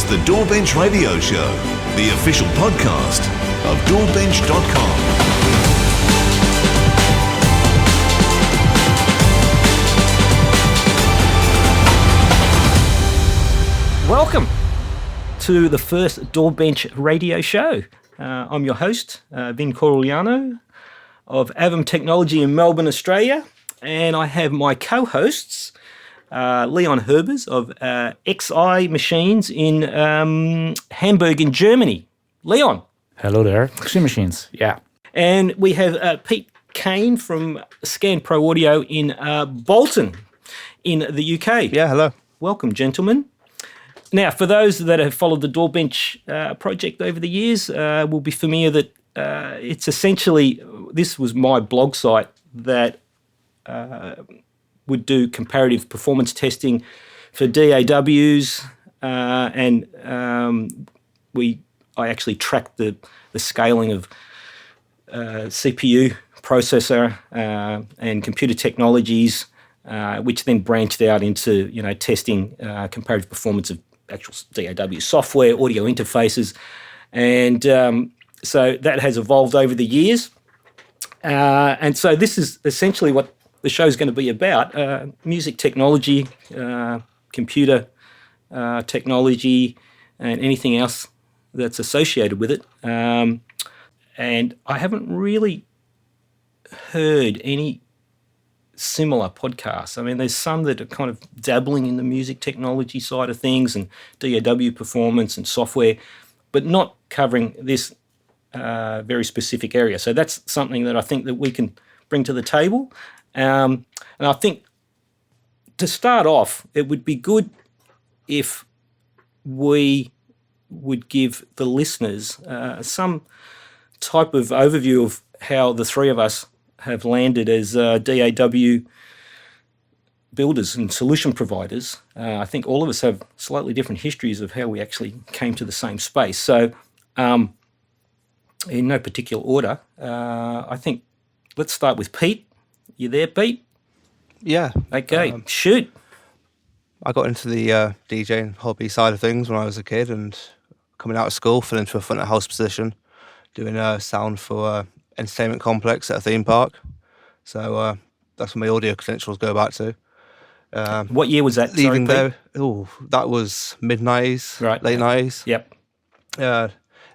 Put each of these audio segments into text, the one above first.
It's the DAWbench Radio Show, the official podcast of DAWbench.com. Welcome to the first DAWbench Radio Show. I'm your host, Curigliano of AAVIM Technology in Melbourne, Australia, and I have my co-hosts, Leon Herbers of XI Machines in Hamburg in Germany. Leon. Hello there, XI Machines, yeah. And we have Pete Kain from Scan Pro Audio in Bolton in the UK. Yeah, hello. Welcome, gentlemen. Now, for those that have followed the DAWbench project over the years, will be familiar that it's essentially, this was my blog site that would do comparative performance testing for DAWs, and I actually tracked the scaling of CPU, processor, and computer technologies, which then branched out into testing comparative performance of actual DAW software, audio interfaces, and so that has evolved over the years. And so this is essentially what the show is going to be about, music technology, computer technology, and anything else that's associated with it. And I haven't really heard any similar podcasts. I mean, there's some that are kind of dabbling in the music technology side of things and DAW performance and software, but not covering this very specific area. So that's something that I think that we can bring to the table. And I think to start off, it would be good if we would give the listeners some type of overview of how the three of us have landed as DAW builders and solution providers. I think all of us have slightly different histories of how we actually came to the same space. So in no particular order, I think let's start with Pete. You there, Pete? Yeah. Okay, shoot. I got into the DJing hobby side of things when I was a kid, and coming out of school, fell into a front of house position, doing sound for entertainment complex at a theme park. So that's where my audio credentials go back to. What year was that? Leaving there, that was mid-90s, right. Late 90s. Yep.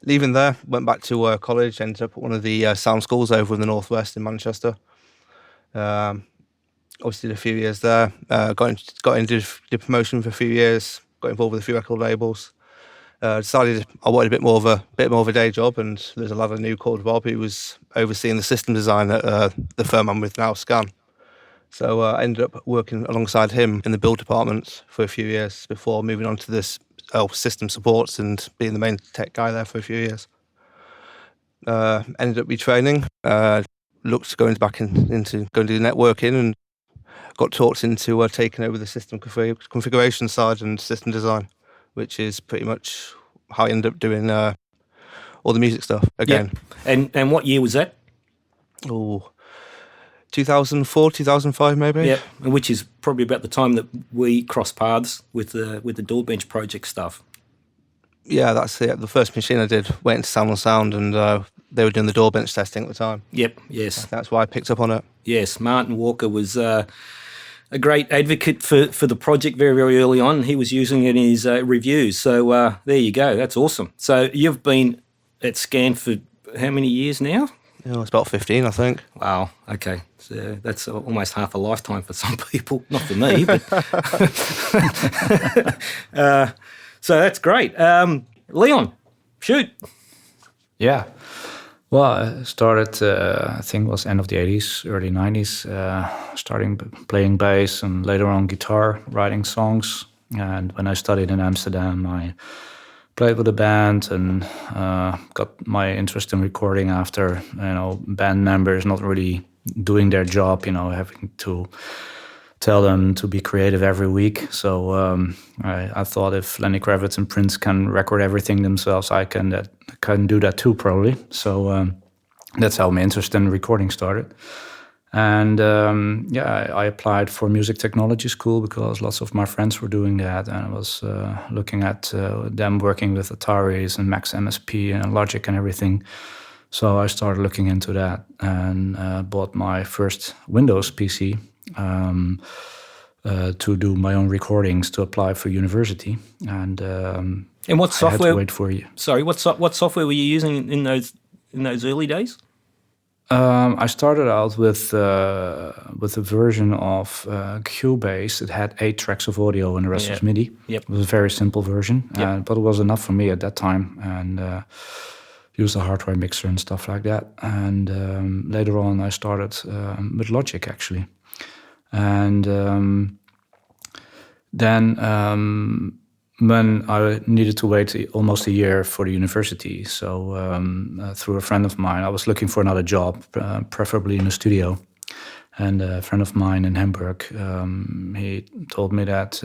Leaving there, went back to college, ended up at one of the sound schools over in the northwest in Manchester. Obviously did a few years there, got into did promotion for a few years, got involved with a few record labels. Decided I wanted a bit more of a day job, and there's a lad I knew called Rob who was overseeing the system design at the firm I'm with now, Scan. So I ended up working alongside him in the build department for a few years before moving on to this system supports and being the main tech guy there for a few years. Ended up retraining, looked going back into going to do networking, and got talked into taking over the system configuration side and system design, which is pretty much how I ended up doing all the music stuff again. Yep. And what year was that? 2004, 2005 maybe. Yep, which is probably about the time that we crossed paths with the DAWbench project stuff. Yeah, that's it. The first machine I did went into Sound on Sound, and they were doing the DAWbench testing at the time. Yep, yes. That's why I picked up on it. Yes, Martin Walker was a great advocate for the project very, very early on. He was using it in his reviews. So there you go. That's awesome. So you've been at Scan for how many years now? It's about 15, I think. Wow, okay. So that's almost half a lifetime for some people. Not for me, but... so that's great. Leon, shoot. Yeah. Well, I started, I think it was end of the 80s, early 90s, starting playing bass and later on guitar, writing songs. And when I studied in Amsterdam, I played with a band and got my interest in recording after, band members not really doing their job, having to tell them to be creative every week. So I thought if Lenny Kravitz and Prince can record everything themselves, I can do that too, probably. So that's how my interest in recording started. And I applied for music technology school because lots of my friends were doing that, and I was looking at them working with Ataris and Max MSP and Logic and everything. So I started looking into that and bought my first Windows PC to do my own recordings to apply for university. And what software? I had to wait for a year. Sorry, what software were you using in those early days? I started out with a version of Cubase. It had 8 tracks of audio and the rest was MIDI. Yep. It was a very simple version, but it was enough for me at that time. And used a hardware mixer and stuff like that. And later on, I started with Logic actually. And then when I needed to wait almost a year for the university, so through a friend of mine, I was looking for another job, preferably in a studio. And a friend of mine in Hamburg, he told me that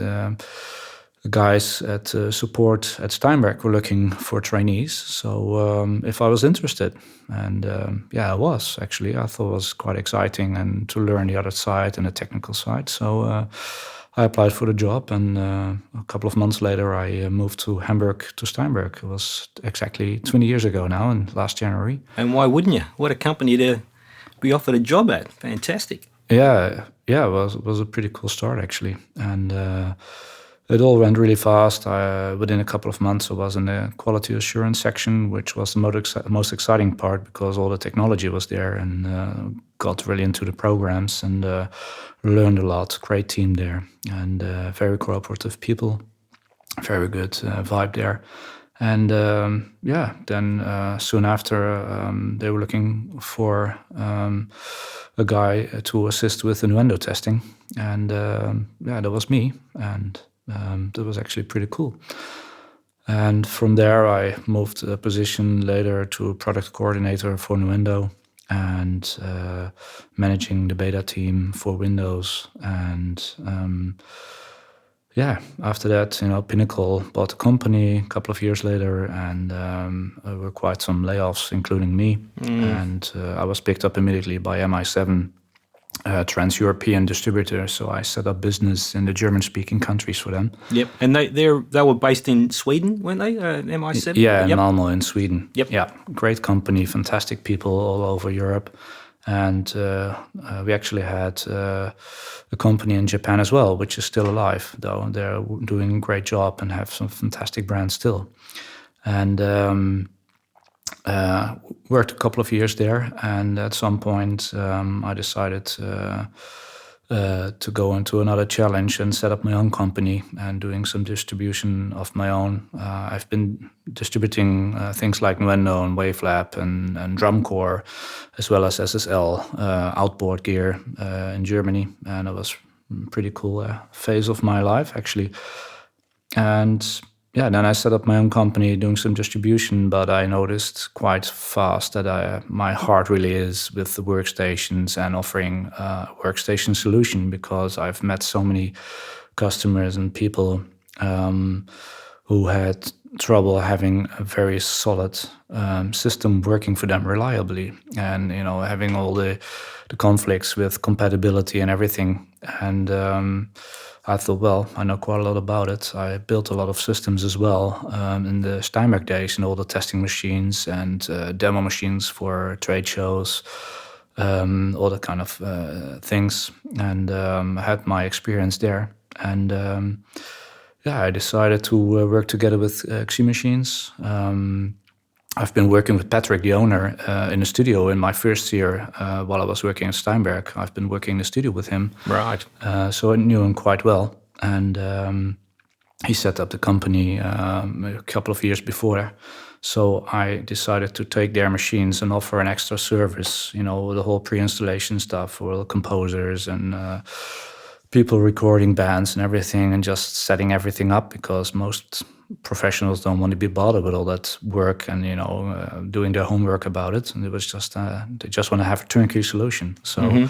the guys at support at Steinberg were looking for trainees. So if I was interested, and I was actually. I thought it was quite exciting and to learn the other side and the technical side. So I applied for the job, and a couple of months later, I moved to Hamburg to Steinberg. It was exactly 20 years ago now, in last January. And why wouldn't you? What a company to be offered a job at. Fantastic. Yeah, it was a pretty cool start, actually. And it all went really fast. Within a couple of months, I was in the quality assurance section, which was the most exciting part because all the technology was there, and got really into the programs and learned a lot. Great team there, and very cooperative people. Very good vibe there. And then soon after, they were looking for a guy to assist with innuendo testing. And that was me. And that was actually pretty cool. And from there, I moved a position later to product coordinator for Nuendo and managing the beta team for Windows. And after that, Pinnacle bought the company a couple of years later, and there were quite some layoffs, including me. And I was picked up immediately by MI7, trans-European distributor. So I set up business in the German-speaking countries for them. Yep, and they were based in Sweden, weren't they? MI7. Yeah, in Malmo in Sweden. Yep. Yeah, great company, fantastic people all over Europe. And we actually had a company in Japan as well, which is still alive, though. They're doing a great job and have some fantastic brands still. And worked a couple of years there. And at some point, I decided to go into another challenge and set up my own company and doing some distribution of my own. I've been distributing things like Nuendo and Wavelab and Drumcore, as well as SSL outboard gear in Germany. And it was a pretty cool phase of my life, actually. And then I set up my own company doing some distribution, but I noticed quite fast that my heart really is with the workstations and offering a workstation solution, because I've met so many customers and people who had trouble having a very solid system working for them reliably, and having all the conflicts with compatibility and everything. And I thought, well, I know quite a lot about it. I built a lot of systems as well in the Steinberg days, and all the testing machines and demo machines for trade shows, all that kind of things, and had my experience there. And I decided to work together with Xi Machines. I've been working with Patrick, the owner, in the studio in my first year while I was working at Steinberg. I've been working in the studio with him. Right. So I knew him quite well. And he set up the company a couple of years before. So I decided to take their machines and offer an extra service, the whole pre-installation stuff for the composers and people recording bands and everything, and just setting everything up, because most professionals don't want to be bothered with all that work and doing their homework about it. And it was just they just want to have a turnkey solution. So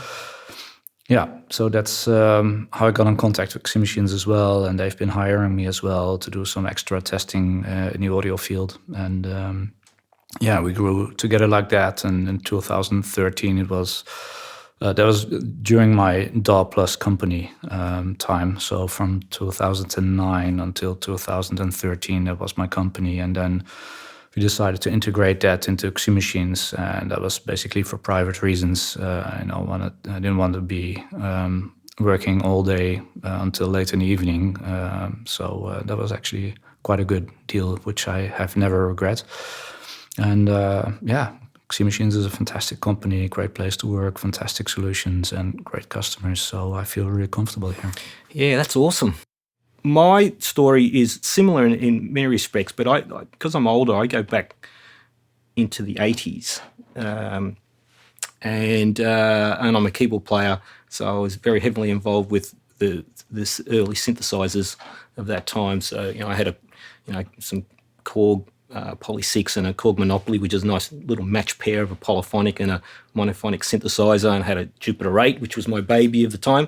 so that's how I got in contact with Xi Machines as well, and they've been hiring me as well to do some extra testing in the audio field. And we grew together like that. And in 2013 it was That was during my DAW Plus company time. So from 2009 until 2013, that was my company. And then we decided to integrate that into Xi machines. And that was basically for private reasons. I didn't want to be working all day until late in the evening. So that was actually quite a good deal, which I have never regret. And Xi Machines is a fantastic company, great place to work, fantastic solutions, and great customers. So I feel really comfortable here. Yeah, that's awesome. My story is similar in many respects, but because I'm older, I go back into the 80s, and I'm a keyboard player, so I was very heavily involved with this early synthesizers of that time. So I had some Korg Poly 6 and a Korg Monopoly, which is a nice little match pair of a polyphonic and a monophonic synthesizer, and had a Jupiter 8, which was my baby of the time.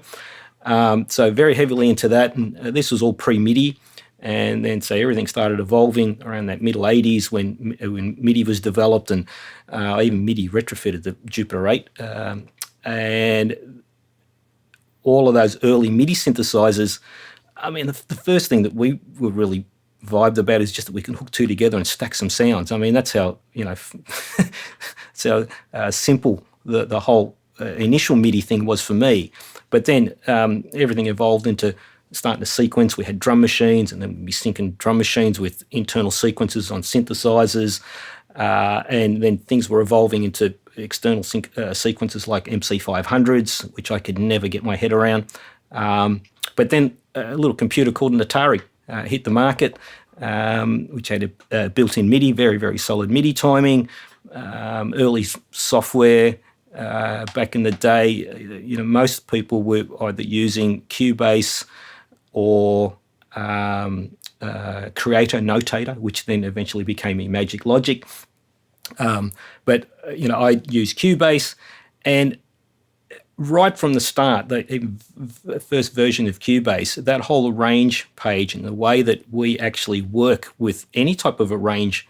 So very heavily into that, and this was all pre-MIDI. And then so everything started evolving around that middle 80s when MIDI was developed, and even MIDI retrofitted the Jupiter 8. And all of those early MIDI synthesizers, I mean, the first thing that we were really vibed about is just that we can hook two together and stack some sounds. I mean, that's how, so simple the whole initial MIDI thing was for me. But then everything evolved into starting to sequence. We had drum machines, and then we'd be syncing drum machines with internal sequences on synthesizers. And then things were evolving into external sequences like MC500s, which I could never get my head around. But then a little computer called an Atari hit the market, which had a built-in MIDI, very, very solid MIDI timing, early software. Back in the day, most people were either using Cubase or Creator Notator, which then eventually became Magic Logic. But I used Cubase, and right from the start, the first version of Cubase, that whole arrange page and the way that we actually work with any type of arrange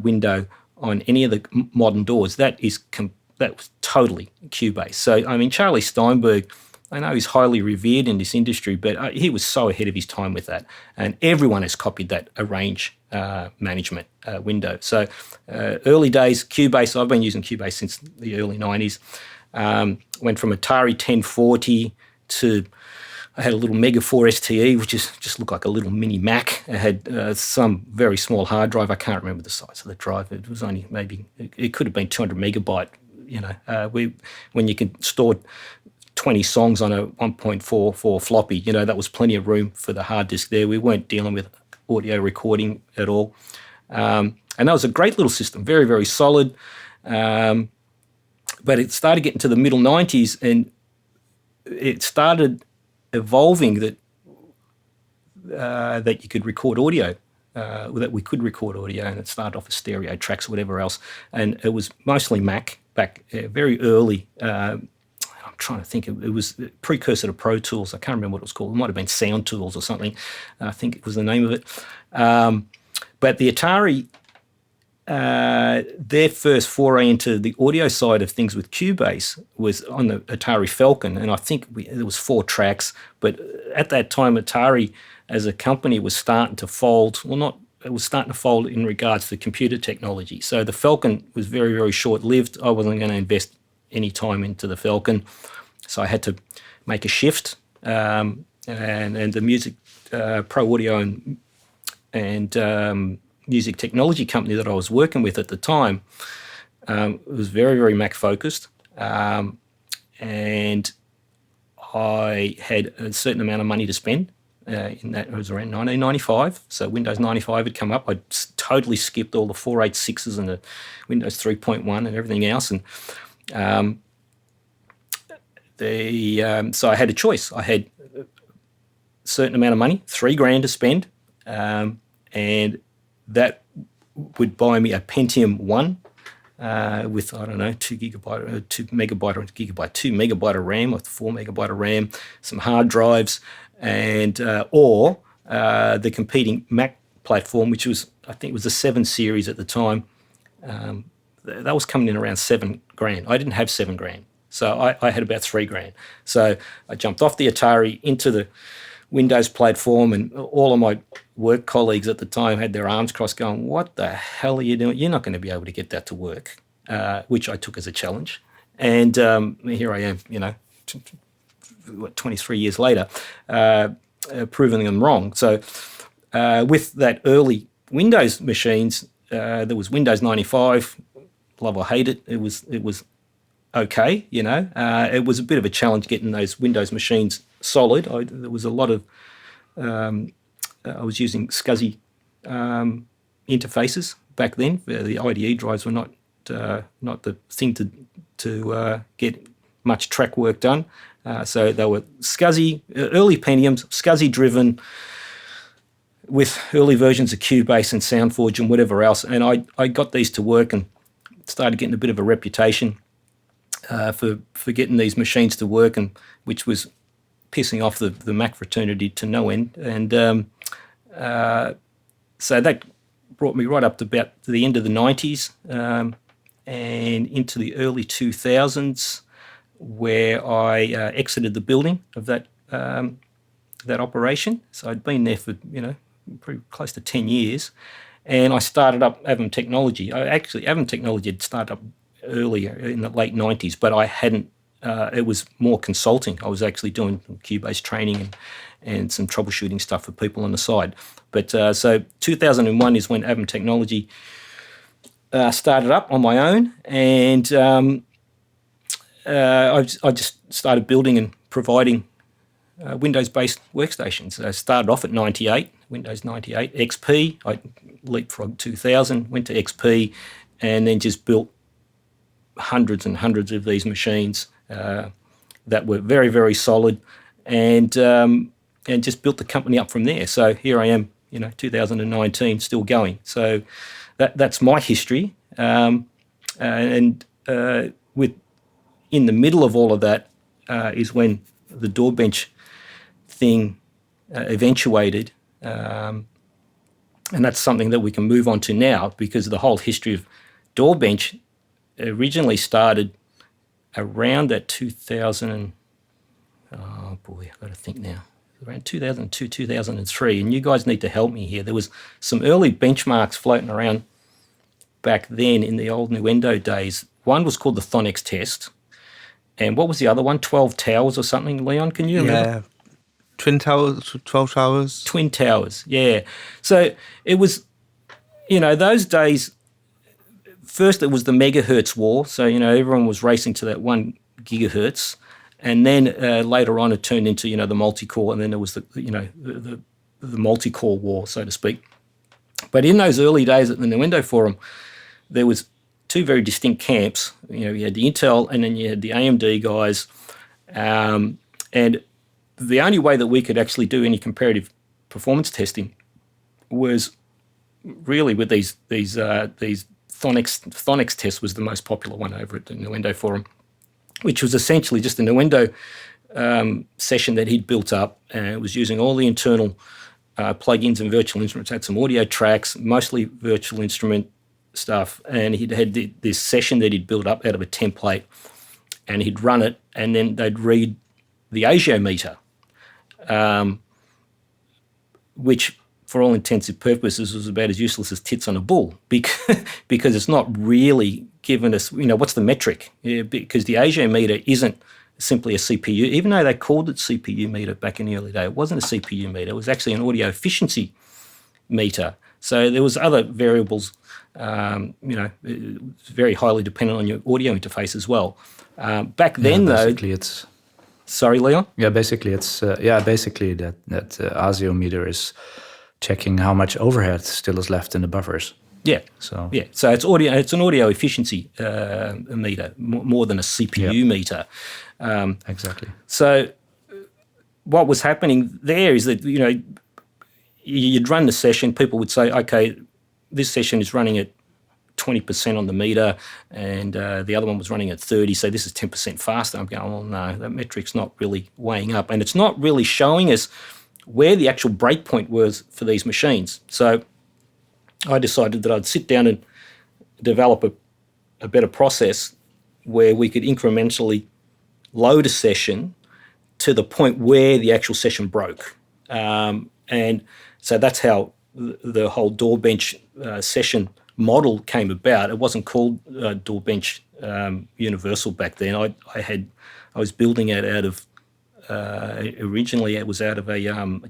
window on any of the modern DAWs, that was totally Cubase. So, I mean, Charlie Steinberg, I know he's highly revered in this industry, but he was so ahead of his time with that. And everyone has copied that arrange management window. So early days, Cubase, I've been using Cubase since the early 90s. Went from Atari 1040 to, I had a little Mega 4 STE, which just looked like a little mini Mac. It had some very small hard drive. I can't remember the size of the drive. It was only it could have been 200 megabyte. When you can store 20 songs on a 1.44 floppy, that was plenty of room for the hard disk there. We weren't dealing with audio recording at all. And that was a great little system, very, very solid. But it started getting to the middle 90s, and it started evolving that you could record audio, that we could record audio, and it started off as stereo tracks or whatever else. And it was mostly Mac back very early. I'm trying to think. It was a precursor to Pro Tools. I can't remember what it was called. It might have been Sound Tools or something. I think it was the name of it. But the Atari, their first foray into the audio side of things with Cubase was on the Atari Falcon, and I think there was 4 tracks. But at that time, Atari as a company was starting to fold. It was starting to fold in regards to computer technology. So the Falcon was very, very short-lived. I wasn't going to invest any time into the Falcon, so I had to make a shift. And the music pro audio and music technology company that I was working with at the time was very, very Mac focused, and I had a certain amount of money to spend. In that, it was around 1995, so Windows 95 had come up. I totally skipped all the 486s and the Windows 3.1 and everything else, and so I had a choice. I had a certain amount of money, $3,000 to spend, and that would buy me a Pentium 1 with, 2 megabyte of RAM or 4 megabyte of RAM, some hard drives, and or the competing Mac platform, which was, I think it was the 7 series at the time. That was coming in around $7,000. I didn't have $7,000. So I had about $3,000. So I jumped off the Atari into the Windows platform, and all of my work colleagues at the time had their arms crossed going, what the hell are you doing? You're not going to be able to get that to work, which I took as a challenge. And here I am, 23 years later, proving them wrong. So with that early Windows machines, there was Windows 95, love or hate it. It was okay, It was a bit of a challenge getting those Windows machines solid. There was a lot of I was using SCSI interfaces back then. The IDE drives were not the thing to get much track work done. So they were SCSI, early Pentiums, SCSI driven, with early versions of Cubase and SoundForge and whatever else. And I got these to work and started getting a bit of a reputation for getting these machines to work, and which was pissing off the Mac fraternity to no end. And so that brought me right up to about the end of the 90s and into the early 2000s, where I exited the building of that operation. So I'd been there for, pretty close to 10 years. And I started up AAVIM Technology. AAVIM Technology had started up earlier in the late 90s, but I hadn't, it was more consulting. I was actually doing some Cubase training and some troubleshooting stuff for people on the side. But so 2001 is when AAVIM Technology started up on my own, and I just started building and providing Windows-based workstations. I started off at 98, Windows 98, XP. I leapfrogged 2000, went to XP, and then just built hundreds and hundreds of these machines that were very, very solid, and just built the company up from there. So here I am, 2019, still going. So that's my history, and with in the middle of all of that is when the DAWbench thing eventuated, and that's something that we can move on to now, because the whole history of DAWbench originally started around that 2000 oh boy, I've got to think now, around 2002, 2003, and you guys need to help me here. There was some early benchmarks floating around back then in the old Nuendo days. One was called the Thonex test, and what was the other one? 12 Towers or something, Leon? Can you remember? Yeah, Twin Towers, 12 Towers. Twin Towers, yeah. So it was, those days, first it was the megahertz war. So, everyone was racing to that 1 gigahertz. And then later on it turned into, the multi-core, and then there was the multi-core war, so to speak. But in those early days at the Nuendo Forum, there was two very distinct camps. You had the Intel, and then you had the AMD guys. And the only way that we could actually do any comparative performance testing was really with these Thonex tests was the most popular one over at the Nuendo Forum, which was essentially just a Nuendo session that he'd built up, and it was using all the internal plugins and virtual instruments. It had some audio tracks, mostly virtual instrument stuff, and he'd had this session that he'd built up out of a template, and he'd run it, and then they'd read the agiometer, which for all intents and purposes was about as useless as tits on a bull, because it's not really given us, what's the metric? Because the agiometer isn't simply a CPU, even though they called it CPU meter back in the early day. It wasn't a CPU meter. It was actually an audio efficiency meter. So there was other variables, very highly dependent on your audio interface as well. Back then, basically though... it's... Sorry, Leon? Yeah, basically it's... basically that agiometer is checking how much overhead still is left in the buffers. Yeah. So it's audio. It's an audio efficiency meter more than a CPU meter. Exactly. So what was happening there is that you'd run the session. People would say, okay, this session is running at 20% on the meter, and the other one was running at 30. So this is 10% faster. I'm going, well, no, that metric's not really weighing up, and it's not really showing us where the actual breakpoint was for these machines. So I decided that I'd sit down and develop a better process where we could incrementally load a session to the point where the actual session broke. And so that's how the whole DAWbench session model came about. It wasn't called DAWbench Universal back then. I was building it out of originally it was out of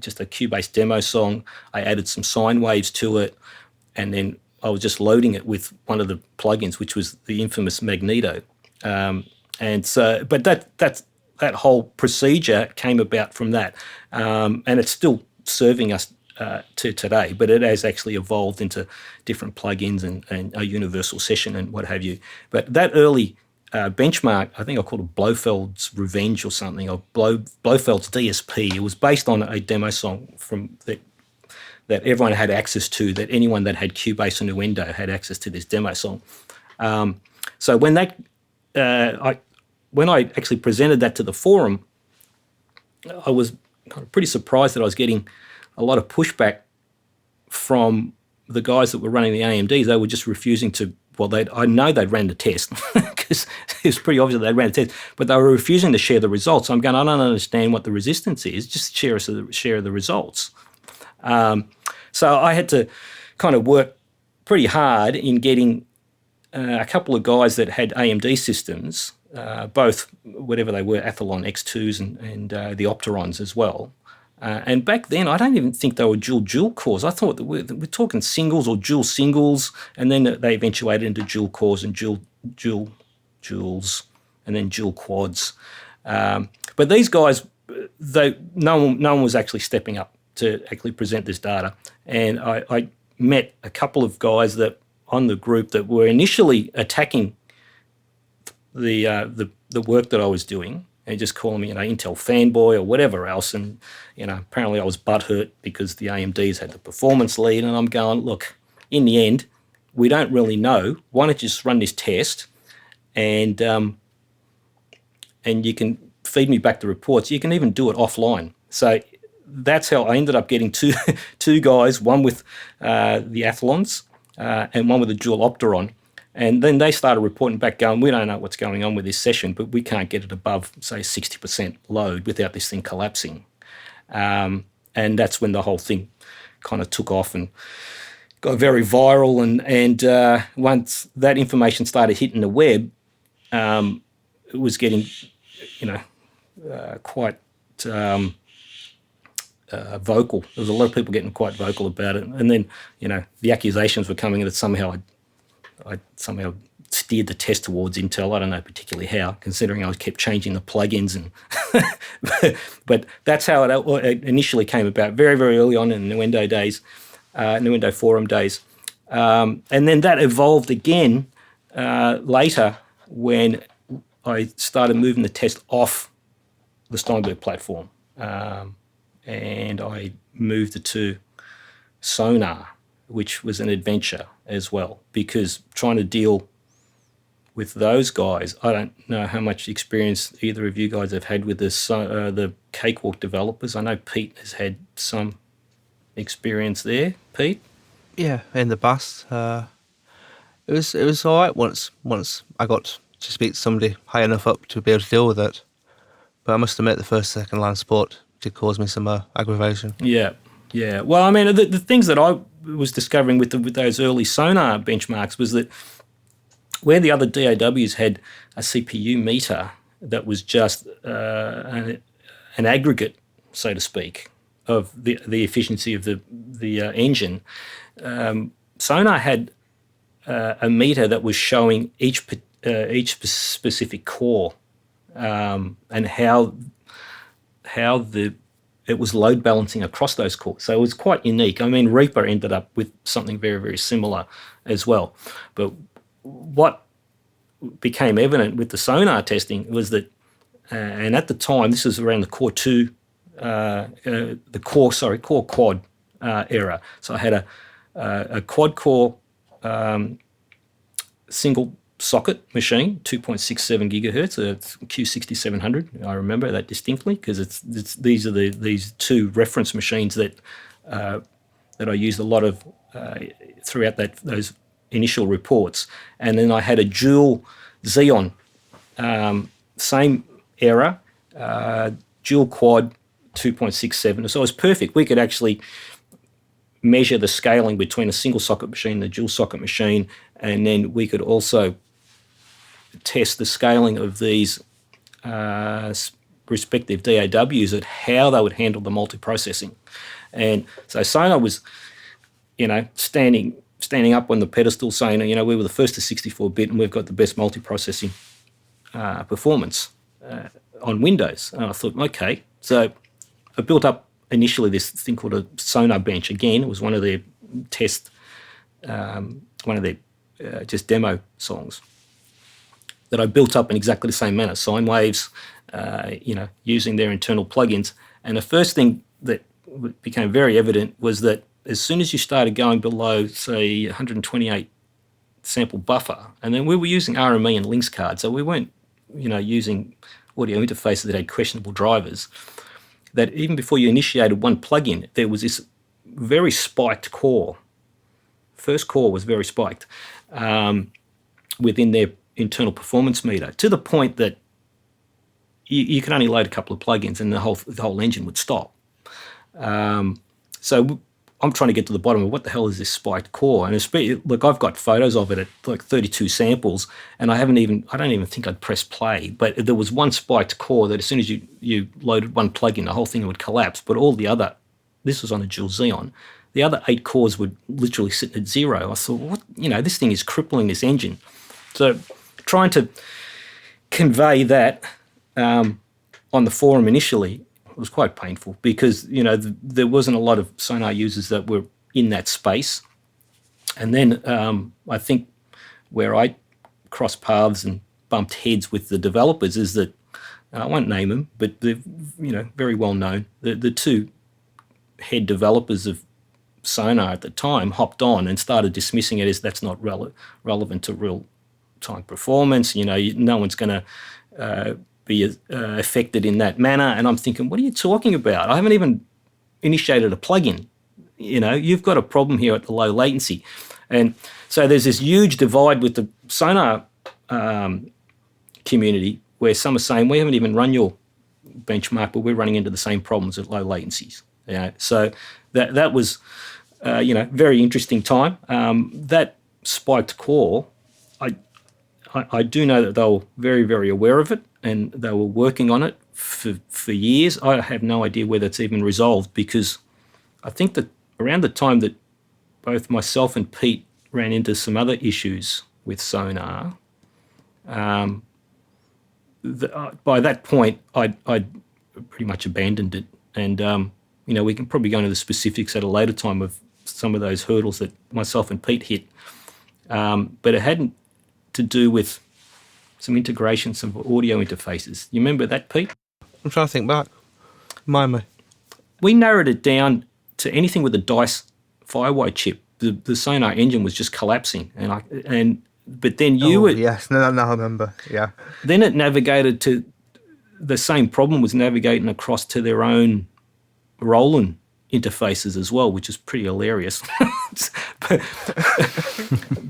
just a Cubase demo song. I added some sine waves to it, and then I was just loading it with one of the plugins, which was the infamous Magneto. And so, but that whole procedure came about from that, and it's still serving us to today. But it has actually evolved into different plugins and a universal session and what have you. But that early benchmark, I think I called it Blofeld's Revenge or something, or Blofeld's DSP. It was based on a demo song from that everyone had access to, that anyone that had Cubase or Nuendo had access to this demo song. So when when I actually presented that to the forum, I was kind of pretty surprised that I was getting a lot of pushback from the guys that were running the AMDs. They were just refusing to. Well, I know they'd ran the test because it was pretty obvious that they ran the test, but they were refusing to share the results. So I'm going, I don't understand what the resistance is. Just share the results. So I had to kind of work pretty hard in getting a couple of guys that had AMD systems, both whatever they were, Athlon X2s and the Opterons as well. And back then, I don't even think they were dual cores. I thought that we're talking singles or dual singles, and then they eventuated into dual cores and duals, and then dual quads. But these guys, no one was actually stepping up to actually present this data. And I met a couple of guys that on the group that were initially attacking the work that I was doing and just calling me, Intel fanboy or whatever else. And, apparently I was butthurt because the AMDs had the performance lead. And I'm going, look, in the end, we don't really know. Why don't you just run this test and you can feed me back the reports. You can even do it offline. So that's how I ended up getting two guys, one with the Athlons and one with the dual Opteron. And then they started reporting back going, we don't know what's going on with this session, but we can't get it above, say, 60% load without this thing collapsing. And that's when the whole thing kind of took off and got very viral. And once that information started hitting the web, it was getting, quite vocal. There was a lot of people getting quite vocal about it. And then, the accusations were coming that somehow I somehow steered the test towards Intel. I don't know particularly how, considering I kept changing the plugins. But that's how it initially came about, very, very early on in the Nuendo days, Nuendo forum days. And then that evolved again later when I started moving the test off the Steinberg platform. And I moved it to Sonar, which was an adventure as well, because trying to deal with those guys, I don't know how much experience either of you guys have had with the Cakewalk developers. I know Pete has had some experience there. Pete? Yeah, in the past. It was all right once I got to speak to somebody high enough up to be able to deal with it. But I must admit the first, second line support did cause me some aggravation. Yeah. Well, I mean, the things that I was discovering with those early Sonar benchmarks was that where the other DAWs had a CPU meter that was just an aggregate, so to speak, of the efficiency of the engine, Sonar had a meter that was showing each specific core and how it was load balancing across those cores. So it was quite unique. I mean, Reaper ended up with something very, very similar as well. But what became evident with the Sonar testing was that, and at the time, this was around the Core 2, Core Quad era. So I had a quad core single socket machine, 2.67 gigahertz, a Q6700. I remember that distinctly because these are these two reference machines that I used a lot of throughout those initial reports. And then I had a dual Xeon, same error, dual quad 2.67. So it was perfect. We could actually measure the scaling between a single socket machine and a dual socket machine, and then we could also test the scaling of these respective DAWs at how they would handle the multiprocessing. And so Sonar was, standing up on the pedestal saying, we were the first to 64-bit and we've got the best multiprocessing performance on Windows. And I thought, okay. So I built up initially this thing called a Sonar bench. Again, it was one of their just demo songs that I built up in exactly the same manner, sine waves, using their internal plugins. And the first thing that became very evident was that as soon as you started going below, say, 128 sample buffer, and then we were using RME and Links cards, so we weren't, using audio interfaces that had questionable drivers, that even before you initiated one plugin, there was this very spiked core. First core was very spiked within their internal performance meter, to the point that you could only load a couple of plugins and the whole engine would stop. So I'm trying to get to the bottom of what the hell is this spiked core. And look, I've got photos of it at like 32 samples, and I don't even think I'd press play. But there was one spiked core that as soon as you loaded one plugin, the whole thing would collapse. But all the other, this was on a dual Xeon, the other 8 cores would literally sit at 0. I thought, what? This thing is crippling this engine. So trying to convey that on the forum initially was quite painful, because there wasn't a lot of Sonar users that were in that space. And then I think where I crossed paths and bumped heads with the developers is that I won't name them, but they're very well known. The two head developers of Sonar at the time hopped on and started dismissing it as that's not relevant to real time performance. No one's going to be affected in that manner. And I'm thinking, what are you talking about? I haven't even initiated a plugin. You've got a problem here at the low latency. And so there's this huge divide with the Sonar community, where some are saying, we haven't even run your benchmark, but we're running into the same problems at low latencies. So that was, very interesting time. That spiked core, I do know that they were very, very aware of it, and they were working on it for years. I have no idea whether it's even resolved, because I think that around the time that both myself and Pete ran into some other issues with Sonar, by that point I'd pretty much abandoned it. And we can probably go into the specifics at a later time of some of those hurdles that myself and Pete hit. But it hadn't to do with some integrations of audio interfaces. You remember that, Pete? I'm trying to think back. Remind me. We narrowed it down to anything with a DICE Firewire chip. The Sonar engine was just collapsing, but then yes, no, I remember. Yeah. Then it navigated to the same problem, was navigating across to their own Roland interfaces as well, which is pretty hilarious.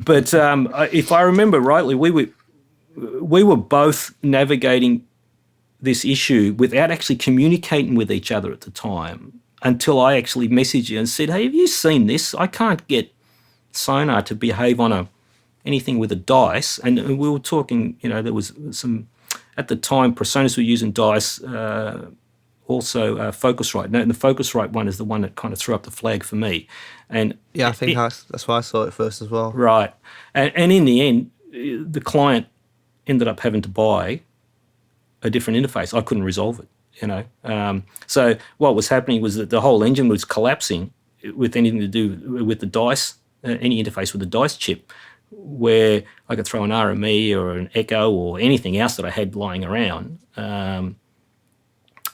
but if I remember rightly, we were both navigating this issue without actually communicating with each other at the time, until I actually messaged you and said, hey, have you seen this? I can't get Sonar to behave on anything with a DICE. And we were talking, there was some, at the time, Presonus were using DICE, also Focusrite. And the Focusrite one is the one that kind of threw up the flag for me. And yeah, I think that's why I saw it first as well. Right. And in the end, the client ended up having to buy a different interface. I couldn't resolve it, So what was happening was that the whole engine was collapsing with anything to do with the DICE, any interface with the DICE chip, where I could throw an RME or an Echo or anything else that I had lying around, and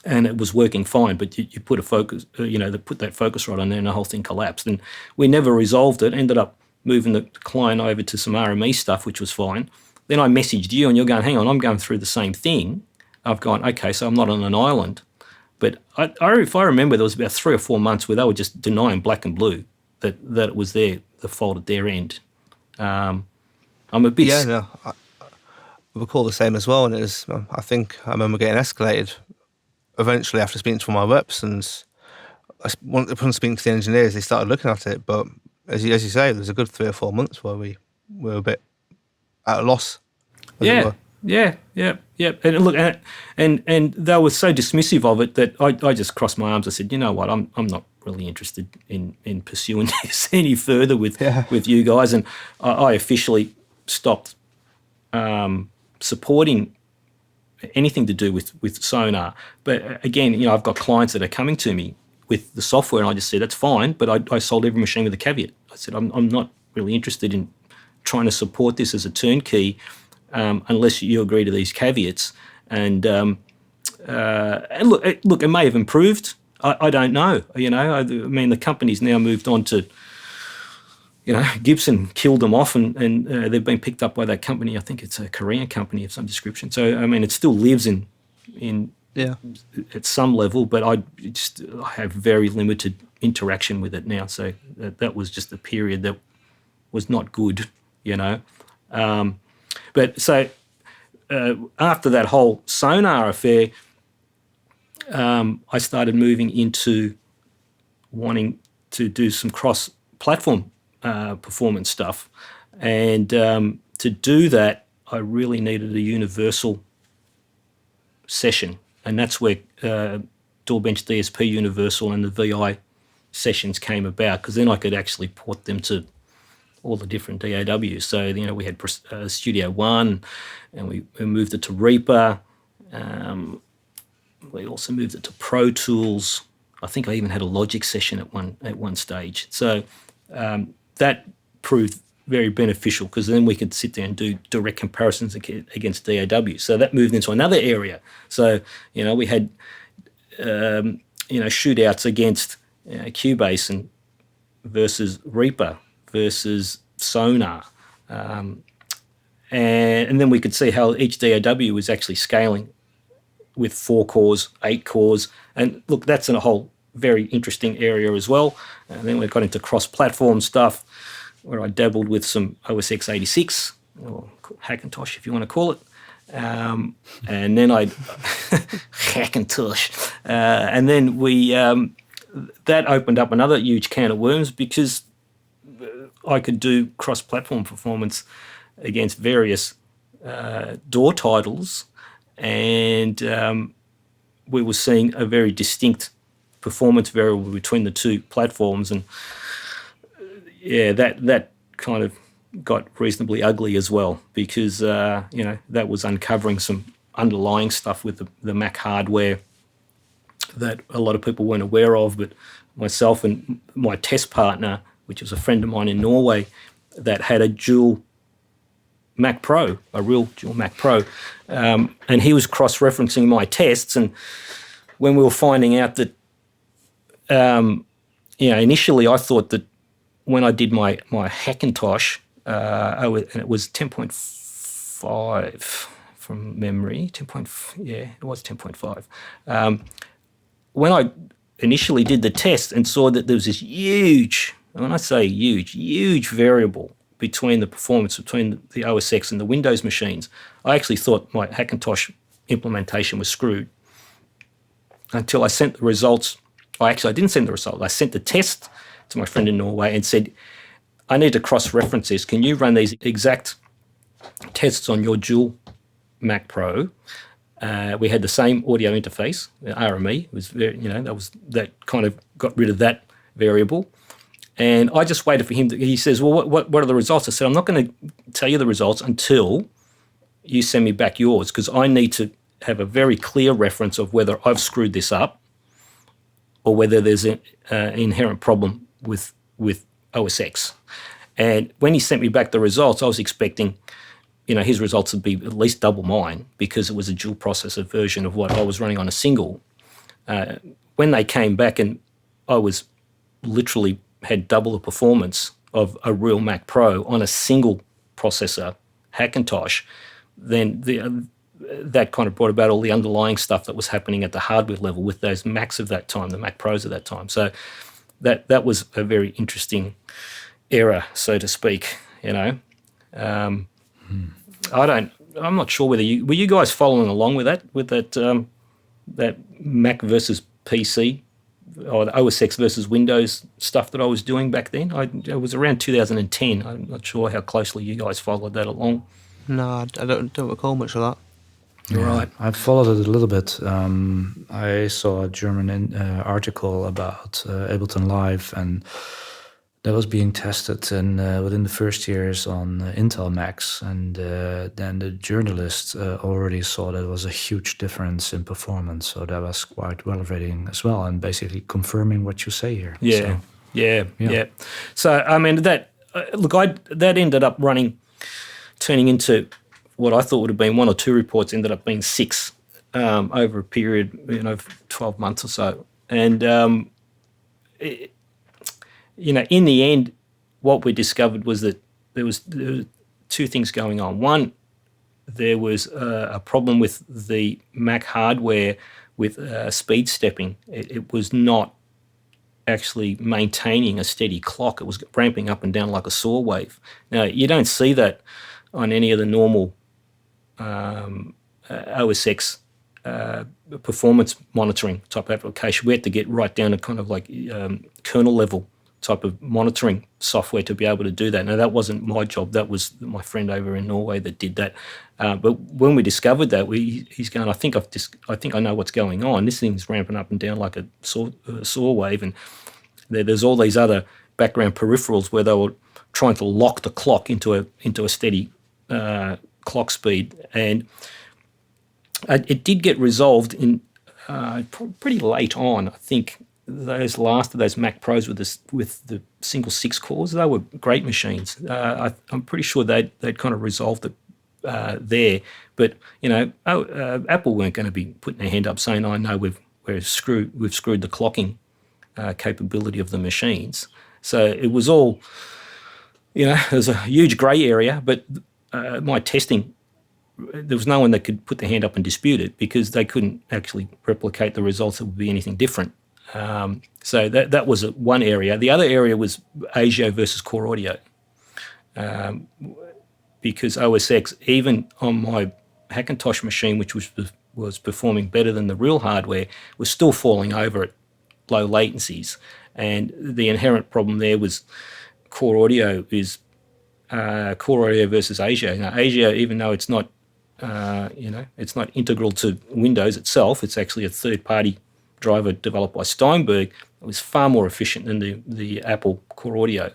it was working fine. But you put a focus, they put that Focusrite on there, and the whole thing collapsed. And we never resolved it. Ended up moving the client over to some RME stuff, which was fine. Then I messaged you, and you're going, hang on, I'm going through the same thing. I've gone, okay, so I'm not on an island. But if I remember, there was about 3 or 4 months where they were just denying black and blue that it was the fault at their end. I'm a bit... Yeah, no. recall the same as well. And it was, I think I remember getting escalated eventually after speaking to my reps, and upon speaking to the engineers, they started looking at it. But as you say, there was a good 3 or 4 months where we were a bit at a loss. Yeah. And look, and they were so dismissive of it that I just crossed my arms. I said, you know what, I'm not really interested in pursuing this any further with you guys, and I officially stopped supporting anything to do with Sonar. But again, you know, I've got clients that are coming to me with the software, and I just said that's fine, but I sold every machine with a caveat. I said I'm not really interested in trying to support this as a turnkey unless you agree to these caveats. And look, it may have improved. I don't know. You know, I mean, the company's now moved on to, you know, Gibson killed them off, and they've been picked up by that company. I think it's a Korean company of some description. So I mean, it still lives in at some level, but I have very limited interaction with it now. So that was just a period that was not good, you know. But so after that whole Sonar affair, I started moving into wanting to do some cross-platform performance stuff. And to do that, I really needed a universal session. And that's where DAWbench DSP Universal and the VI sessions came about, because then I could actually port them to all the different DAWs. So, you know, we had Studio One, and we moved it to Reaper. We also moved it to Pro Tools. I think I even had a Logic session at one stage. So that proved very beneficial, because then we could sit there and do direct comparisons against DAW. So that moved into another area. So, you know, we had, shootouts against Cubase and versus Reaper versus Sonar. And then we could see how each DAW was actually scaling with 4 cores, 8 cores. And look, that's a whole very interesting area as well. And then we got into cross-platform stuff, where I dabbled with some OS X86, or Hackintosh if you want to call it. And then Hackintosh. And then that opened up another huge can of worms, because I could do cross-platform performance against various DAW titles, and we were seeing a very distinct performance variable between the two platforms. And yeah, that kind of got reasonably ugly as well, because that was uncovering some underlying stuff with the Mac hardware that a lot of people weren't aware of. But myself and my test partner, which was a friend of mine in Norway, that had a dual Mac Pro, a real dual Mac Pro, and he was cross-referencing my tests. And when we were finding out that, initially I thought that when I did my Hackintosh, and it was 10.5 from memory, it was 10.5. When I initially did the test and saw that there was this huge, when I say huge variable between the performance between the OS X and the Windows machines, I actually thought my Hackintosh implementation was screwed, until I sent the results. I didn't send the result. I sent the test to my friend in Norway and said, I need to cross-reference this. Can you run these exact tests on your dual Mac Pro? We had the same audio interface, the RME. It was very, that kind of got rid of that variable. And I just waited for him he says, well, what are the results? I said, I'm not going to tell you the results until you send me back yours, because I need to have a very clear reference of whether I've screwed this up or whether there's an inherent problem with OS X. And when he sent me back the results, I was expecting, his results would be at least double mine, because it was a dual processor version of what I was running on a single. When they came back and I was literally had double the performance of a real Mac Pro on a single processor Hackintosh, then that kind of brought about all the underlying stuff that was happening at the hardware level with those Macs of that time, the Mac Pros of that time. So that was a very interesting era, so to speak. I I'm not sure whether were you guys following along with that Mac versus PC or the OS X versus Windows stuff that I was doing back then. It was around 2010. I'm not sure how closely you guys followed that along. No, I don't recall much of that. Right. I followed it a little bit. I saw a German article about Ableton Live, and that was being tested within the first years on Intel Macs. And then the journalist already saw that there was a huge difference in performance. So that was quite validating as well, and basically confirming what you say here. Yeah, So, yeah. So, I mean, that ended up turning into what I thought would have been 1 or 2 reports, ended up being 6 over a period, of 12 months or so. And, in the end, what we discovered was that there were 2 things going on. One, there was a problem with the Mac hardware with speed stepping. It was not actually maintaining a steady clock. It was ramping up and down like a saw wave. Now, you don't see that on any of the normal OS X performance monitoring type application. We had to get right down to kind of like kernel level type of monitoring software to be able to do that. Now, that wasn't my job. That was my friend over in Norway that did that. But when we discovered that, he's going, I think I know what's going on. This thing's ramping up and down like a saw wave, and there's all these other background peripherals where they were trying to lock the clock into a steady clock speed, and it did get resolved in pretty late on. I think those last of those Mac Pros with the single 6 cores, they were great machines. I'm pretty sure they'd kind of resolved it there, but Apple weren't going to be putting their hand up saying, "I know we've screwed the clocking capability of the machines." So it was all, there's a huge grey area, but my testing, there was no one that could put their hand up and dispute it because they couldn't actually replicate the results that would be anything different. So that was one area. The other area was ASIO versus Core Audio, because OS X, even on my Hackintosh machine, which was performing better than the real hardware, was still falling over at low latencies. And the inherent problem there was Core Audio versus ASIO. Now, ASIO, even though it's not, it's not integral to Windows itself, it's actually a third-party driver developed by Steinberg. It was far more efficient than the Apple Core Audio.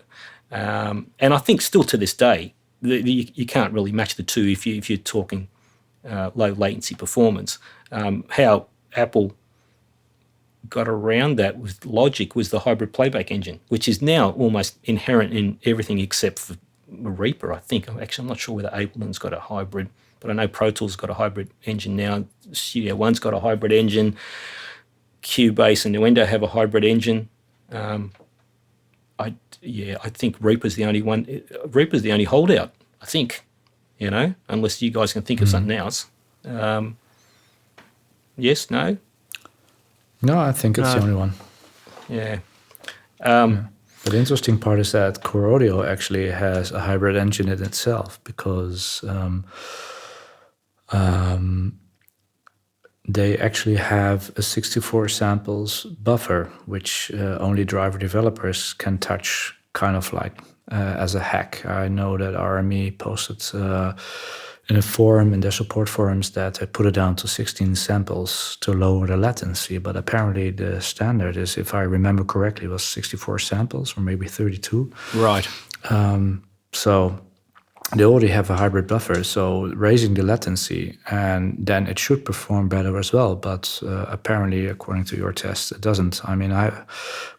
And I think still to this day, you can't really match the two if you're talking low latency performance. How Apple got around that with Logic was the hybrid playback engine, which is now almost inherent in everything except for Reaper, I think. I'm not sure whether Ableton's got a hybrid, but I know Pro Tools got a hybrid engine now. Studio One's got a hybrid engine. Cubase and Nuendo have a hybrid engine. I think Reaper's the only one. Reaper's the only holdout, I think, unless you guys can think of something else. Yes, no? No, I think it's the only one. Yeah. But the interesting part is that Core Audio actually has a hybrid engine in itself because they actually have a 64 samples buffer, which only driver developers can touch kind of like as a hack. I know that RME posted in a forum, in their support forums, that they put it down to 16 samples to lower the latency. But apparently the standard is, if I remember correctly, was 64 samples or maybe 32. Right. So they already have a hybrid buffer, so raising the latency, and then it should perform better as well. But apparently, according to your test, it doesn't. I mean,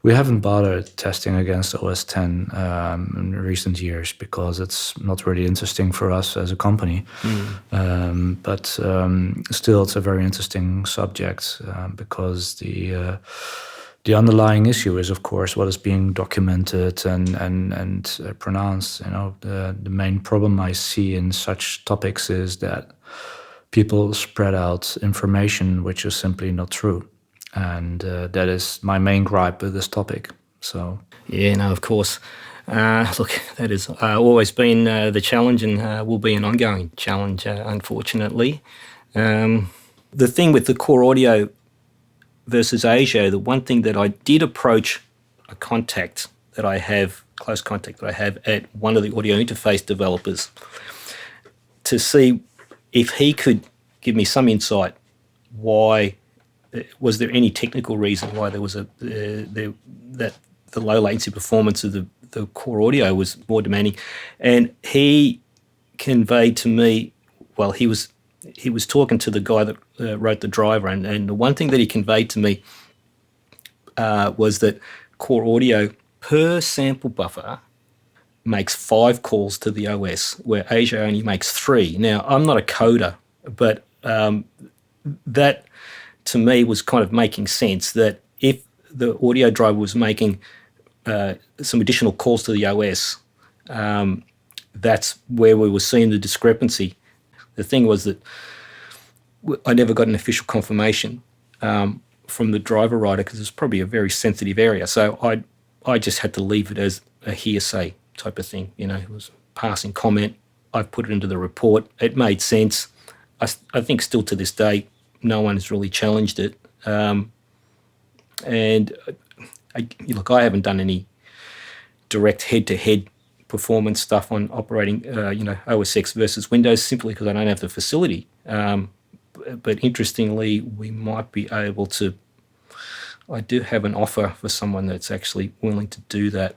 we haven't bothered testing against OS X in recent years because it's not really interesting for us as a company. But still, it's a very interesting subject because the underlying issue is, of course, what is being documented and pronounced. The main problem I see in such topics is that people spread out information which is simply not true, and that is my main gripe with this topic. So yeah, no, of course. Look, that has always been the challenge and will be an ongoing challenge, unfortunately. The thing with the Core Audio versus ASIO, the one thing that I did approach a contact that I have, close contact that I have at one of the audio interface developers to see if he could give me some insight why, was there any technical reason why there was that the low latency performance of the Core Audio was more demanding. And he conveyed to me, well, he was talking to the guy that wrote the driver, and the one thing that he conveyed to me was that Core Audio per sample buffer makes 5 calls to the OS, where ASIO only makes 3. Now, I'm not a coder, but that to me was kind of making sense, that if the audio driver was making some additional calls to the OS, that's where we were seeing the discrepancy. The thing was that I never got an official confirmation from the driver writer, because it's probably a very sensitive area. So I just had to leave it as a hearsay type of thing. You know, it was passing comment. I put it into the report. It made sense. I think still to this day, no one has really challenged it. Look, I haven't done any direct head-to-head performance stuff on operating, OS X versus Windows, simply because I don't have the facility. But interestingly, we might be able to. I do have an offer for someone that's actually willing to do that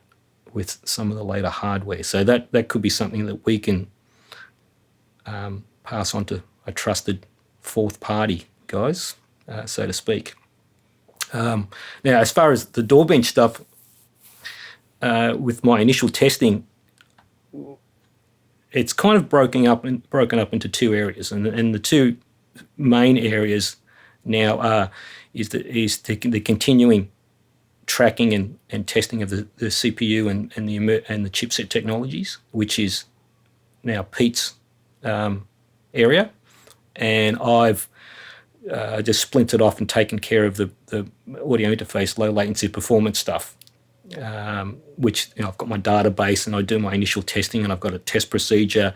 with some of the later hardware. So that could be something that we can pass on to a trusted fourth party, guys, so to speak. Now, as far as the DAWbench stuff, with my initial testing, it's kind of broken up into 2 areas, and the 2 main areas now are the continuing tracking and testing of the CPU and the chipset technologies, which is now Pete's area, and I've just splintered off and taken care of the audio interface low latency performance stuff, which I've got my database and I do my initial testing, and I've got a test procedure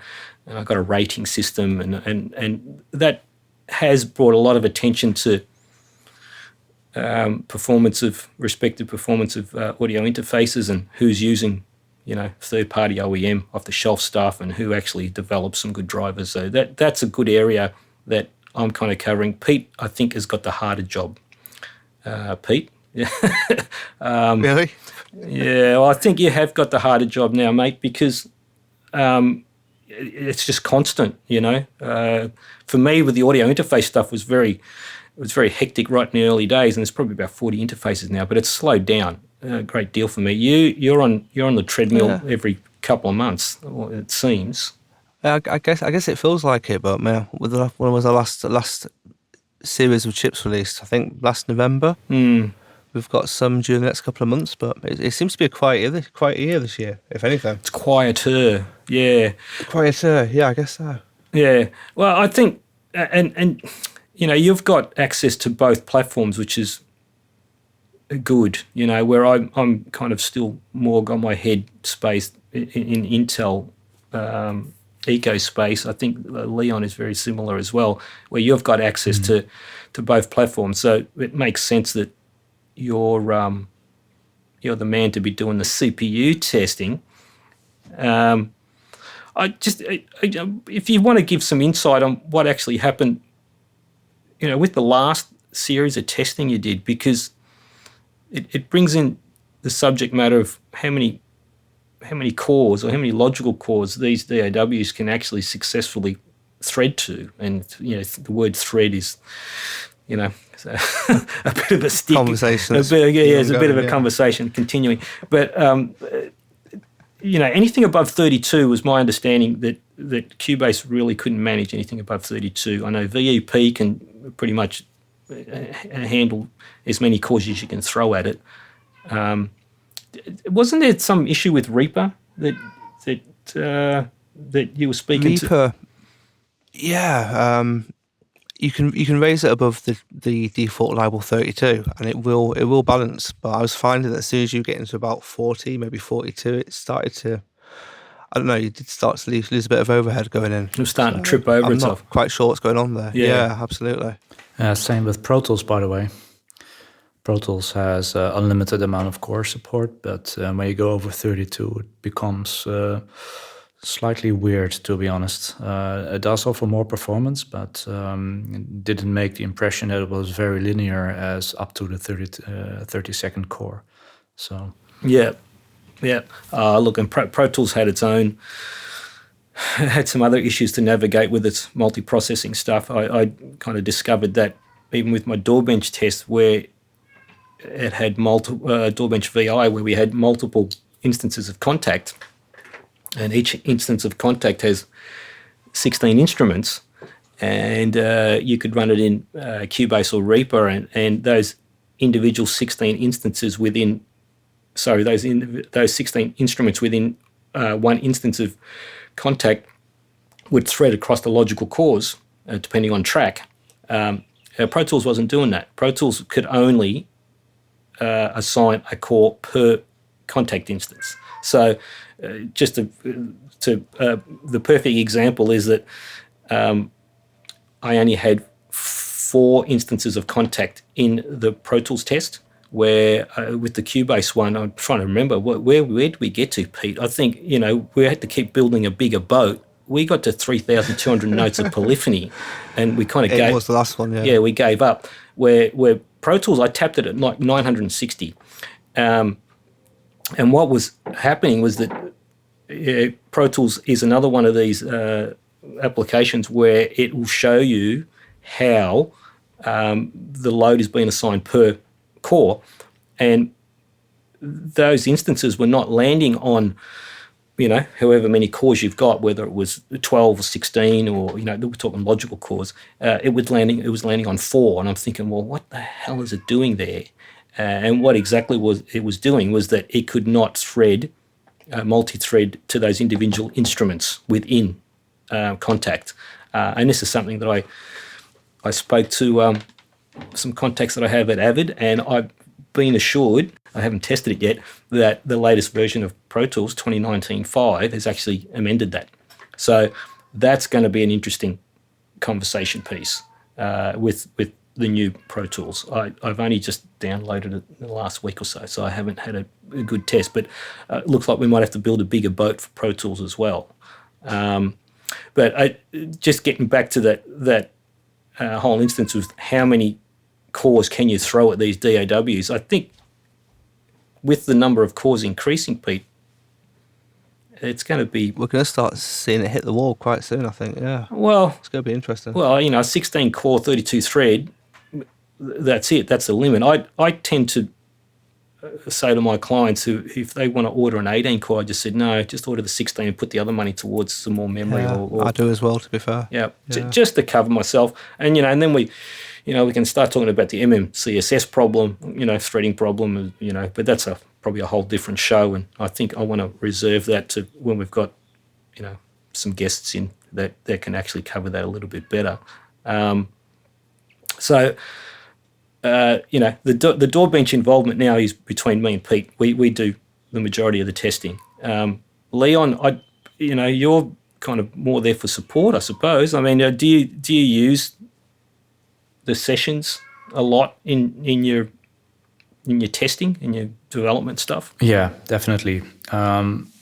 and I've got a rating system, and that has brought a lot of attention to respective performance of audio interfaces, and who's using third-party OEM off-the-shelf stuff, and who actually develops some good drivers. So that's a good area that I'm kind of covering. Pete, I think, has got the harder job. Pete? Really? Yeah, well, I think you have got the harder job now, mate, because it's just constant, For me, with the audio interface stuff, it was very hectic right in the early days, and there's probably about 40 interfaces now, but it's slowed down a great deal for me. You're on the treadmill every couple of months, it seems. I guess it feels like it, but man, when was the last series of chips released? I think last November. We've got some during the next couple of months, but it seems to be a quiet year this year, if anything. It's quieter, yeah. Quieter, yeah, I guess so. Yeah, well, I think, and you've got access to both platforms, which is good, where I'm kind of still more got my head space in Intel eco space. I think Leon is very similar as well, where you've got access to both platforms. So it makes sense that you're the man to be doing the CPU testing. If you want to give some insight on what actually happened, with the last series of testing you did, because it brings in the subject matter of how many cores, or how many logical cores these DAWs can actually successfully thread to. And the word thread is, a bit of a stick. Conversation. It's a bit of a conversation continuing. But anything above 32 was my understanding that Cubase really couldn't manage anything above 32. I know VEP can pretty much handle as many cores as you can throw at it. Wasn't there some issue with Reaper that you were speaking to? Reaper, yeah. you can raise it above the default label 32, and it will balance. But I was finding that as soon as you get into about 40, maybe 42, it started to, I don't know, you did start to lose a bit of overhead going in. It was starting to trip over I'm itself. not quite sure what's going on there. Yeah, absolutely. Same with Pro Tools, by the way. Pro Tools has unlimited amount of core support, but when you go over 32, it becomes slightly weird, to be honest. It does offer more performance, but it didn't make the impression that it was very linear as up to the 30-second core. So Yeah. Look, and Pro Tools had some other issues to navigate with its multi-processing stuff. I kind of discovered that even with my DAWbench test, where it had multiple DAWbench VI, where we had multiple instances of contact, and each instance of contact has 16 instruments, and you could run it in Cubase or Reaper, and those individual 16 instances within, those 16 instruments within one instance of contact would thread across the logical cores, depending on track. Pro Tools wasn't doing that. Pro Tools could only assign a core per contact instance. So just the perfect example is that I only had 4 instances of contact in the Pro Tools test, where with the Cubase one, I'm trying to remember, where did we get to, Pete? I think, we had to keep building a bigger boat. We got to 3,200 notes of polyphony, and we kind of gave... It was the last one, yeah. Yeah, we gave up. Where Pro Tools, I tapped it at like 960. And what was happening was that Pro Tools is another one of these applications where it will show you how the load is being assigned per core, and those instances were not landing on, however many cores you've got, whether it was 12 or 16 or, we're talking logical cores. It was landing on 4, and I'm thinking, well, what the hell is it doing there? And what exactly it was doing was that it could not thread, multi-thread to those individual instruments within contact. And this is something that I spoke to some contacts that I have at Avid, and I've been assured, I haven't tested it yet, that the latest version of Pro Tools 2019-5 has actually amended that. So that's going to be an interesting conversation piece with the new Pro Tools. I've only just downloaded it in the last week or so I haven't had a good test, but it looks like we might have to build a bigger boat for Pro Tools as well. But just getting back to that whole instance of how many cores can you throw at these DAWs, I think with the number of cores increasing, Pete, it's going to be... We're going to start seeing it hit the wall quite soon, I think, yeah. Well... It's going to be interesting. Well, a 16-core, 32-thread, that's it. That's the limit. I tend to say to my clients who, if they want to order an 18-core, I just said, no, just order the 16 and put the other money towards some more memory. Yeah, or I do as well, to be fair. Yeah, just to cover myself. And, and then we can start talking about the MMCSS problem, threading problem, but that's probably a whole different show. And I think I want to reserve that to when we've got, some guests in that can actually cover that a little bit better. The DAWbench involvement now is between me and Pete. We do the majority of the testing. Leon, you're kind of more there for support, I suppose. I mean, do you use the sessions a lot in your testing, in your development stuff? Yeah, definitely.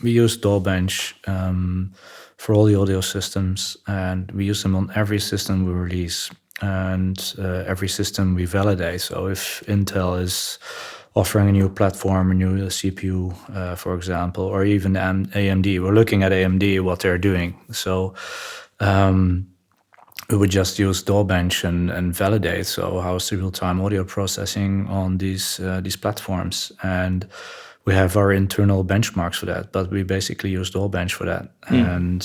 We use DAWbench for all the audio systems, and we use them on every system we release. And every system we validate. So if Intel is offering a new platform, a new CPU, for example, or even AMD, we're looking at AMD, what they're doing. So we would just use DAWbench and validate. So how's the real-time audio processing on these platforms? And we have our internal benchmarks for that, but we basically use DAWbench for that. And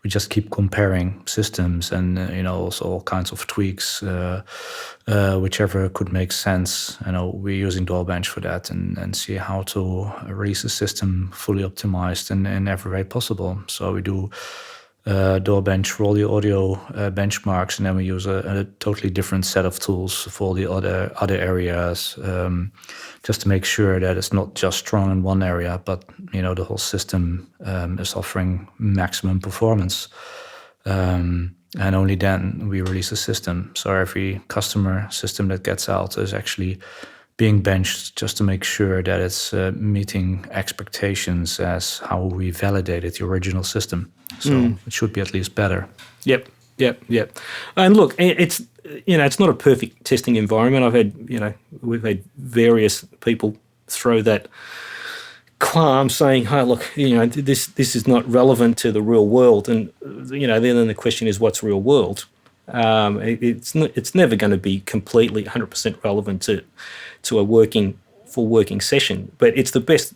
we just keep comparing systems and, also all kinds of tweaks, whichever could make sense. We're using DAWbench for that and see how to release the system fully optimized in every way possible. So we do DAWbench for all the audio benchmarks, and then we use a totally different set of tools for all the other areas, just to make sure that it's not just strong in one area, but the whole system is offering maximum performance. And only then we release a system. So every customer system that gets out is actually being benched just to make sure that it's meeting expectations as how we validated the original system. So it should be at least better. Yep. And look, it's it's not a perfect testing environment. I've had we've had various people throw that qualm, saying, "Hey, look, this is not relevant to the real world," and then the question is, what's real world? It's never going to be completely 100% relevant to a working session, but it's the best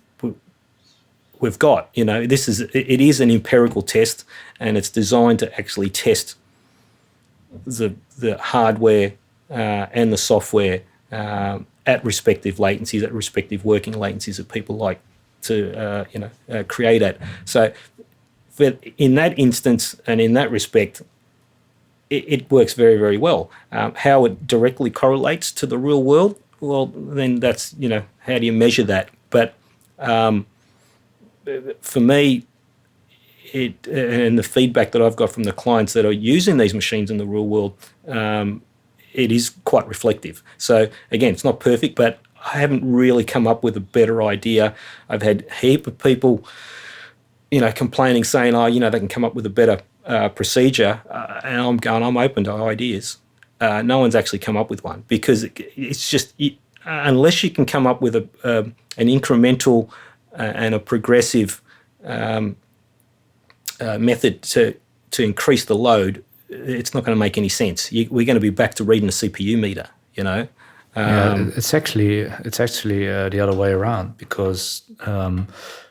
we've got. It is an empirical test, and it's designed to actually test the hardware and the software at respective latencies, at respective working latencies that people like to create at. So in that instance and in that respect, it works very, very well. How it directly correlates to the real world, well, then that's, how do you measure that? But for me, and the feedback that I've got from the clients that are using these machines in the real world, it is quite reflective. So again, it's not perfect, but I haven't really come up with a better idea. I've had a heap of people, complaining, saying, they can come up with a better procedure, and I'm open to ideas. No one's actually come up with one, because it's just, unless you can come up with an incremental and a progressive method to increase the load, it's not going to make any sense. We're going to be back to reading a CPU meter, it's actually the other way around, because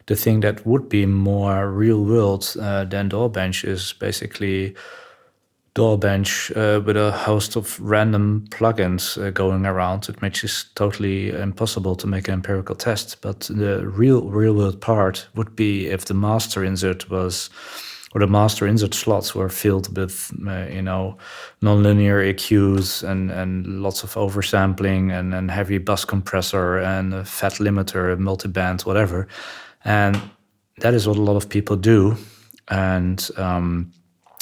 the thing that would be more real world than DAWbench is basically DAWbench with a host of random plugins going around, which is totally impossible to make an empirical test. But the real world part would be if the master insert the master insert slots were filled with nonlinear EQs and lots of oversampling and heavy bus compressor and a fat limiter, multiband, whatever. And that is what a lot of people do. And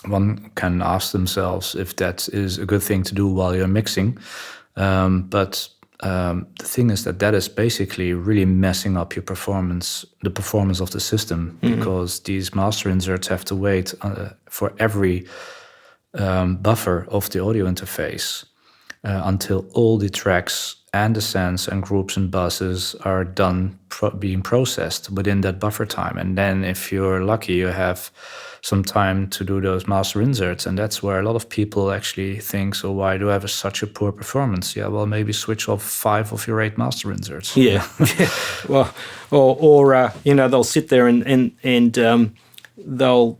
one can ask themselves if that is a good thing to do while you're mixing. But the thing is that is basically really messing up your performance, the performance of the system, because these master inserts have to wait for every buffer of the audio interface until all the tracks and the sends and groups and buses are done being processed within that buffer time. And then if you're lucky, you have some time to do those master inserts. And that's where a lot of people actually think, so why do I have such a poor performance? Yeah, well, maybe switch off 5 of your 8 master inserts. Yeah. Well, or they'll sit there and they'll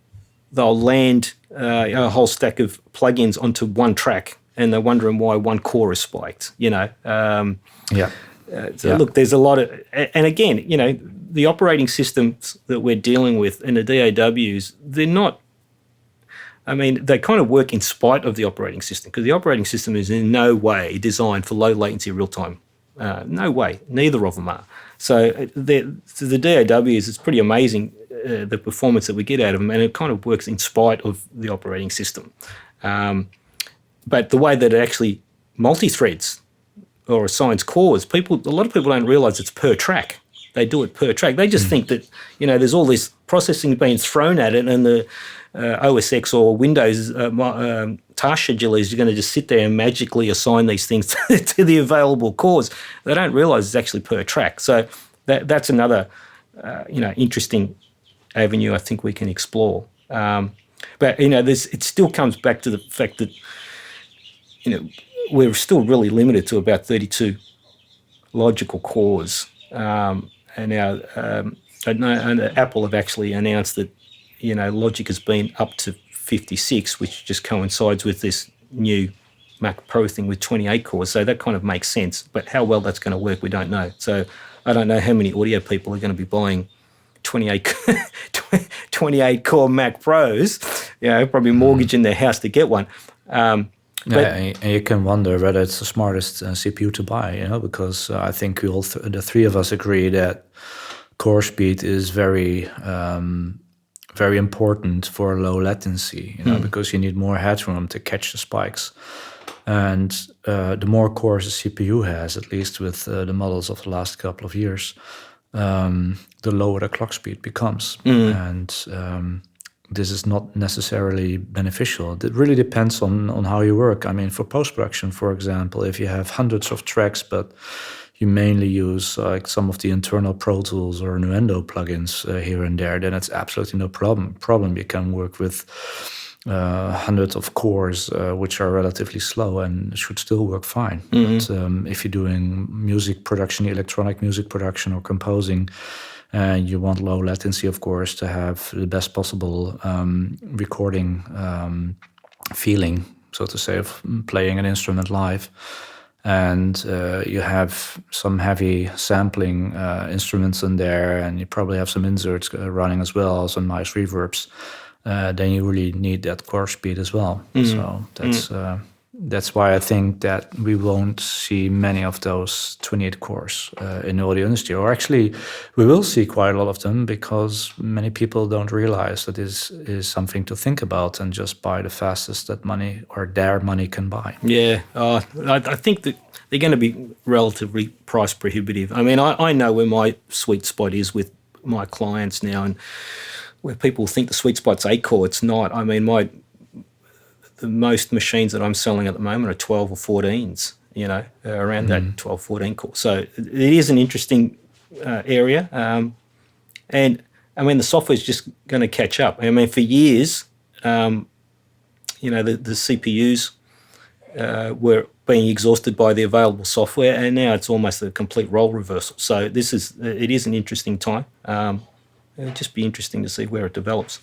land a whole stack of plugins onto one track, and they're wondering why one core is spiked, Look, there's a lot of, and again, the operating systems that we're dealing with in the DAWs, they're not, they kind of work in spite of the operating system, because the operating system is in no way designed for low latency real time. No way, neither of them are. So the DAWs, it's pretty amazing the performance that we get out of them, and it kind of works in spite of the operating system. But the way that it actually multi-threads or assigns cores, a lot of people don't realise it's per track. They do it per track. They just think that, there's all this processing being thrown at it, and the OS X or Windows task schedulers are going to just sit there and magically assign these things to the available cores. They don't realise it's actually per track. So that's another, interesting avenue I think we can explore. But it still comes back to the fact that, we're still really limited to about 32 logical cores. And now, and Apple have actually announced that, Logic has been up to 56, which just coincides with this new Mac Pro thing with 28 cores. So that kind of makes sense. But how well that's going to work, we don't know. So I don't know how many audio people are going to be buying 28, 28 core Mac Pros, probably mortgaging their house to get one. And you can wonder whether it's the smartest CPU to buy, because I think we all, the three of us agree that core speed is very, very important for low latency, because you need more headroom to catch the spikes. And the more cores the CPU has, at least with the models of the last couple of years, the lower the clock speed becomes. And this is not necessarily beneficial. It really depends on how you work. I mean, for post-production, for example, if you have hundreds of tracks, but you mainly use like some of the internal Pro Tools or Nuendo plugins here and there, then it's absolutely no problem. You can work with hundreds of cores, which are relatively slow and should still work fine. But if you're doing music production, electronic music production or composing, and you want low latency, of course, to have the best possible recording feeling, so to say, of playing an instrument live. And you have some heavy sampling instruments in there, and you probably have some inserts running as well, some nice reverbs. Then you really need that core speed as well. So that's why I think that we won't see many of those 28 cores in the audio industry. Or actually, we will see quite a lot of them, because many people don't realize that this is something to think about and just buy the fastest that money or their money can buy. Yeah, I think that they're going to be relatively price prohibitive. I mean, I know where my sweet spot is with my clients now, and where people think the sweet spot's 8 core, it's not. I mean, the most machines that I'm selling at the moment are 12 or 14s, around that 12, 14 core. So it is an interesting area. And I mean, the software's just going to catch up. I mean, for years, the CPUs were being exhausted by the available software, and now it's almost a complete role reversal. So it is an interesting time. It'll just be interesting to see where it develops.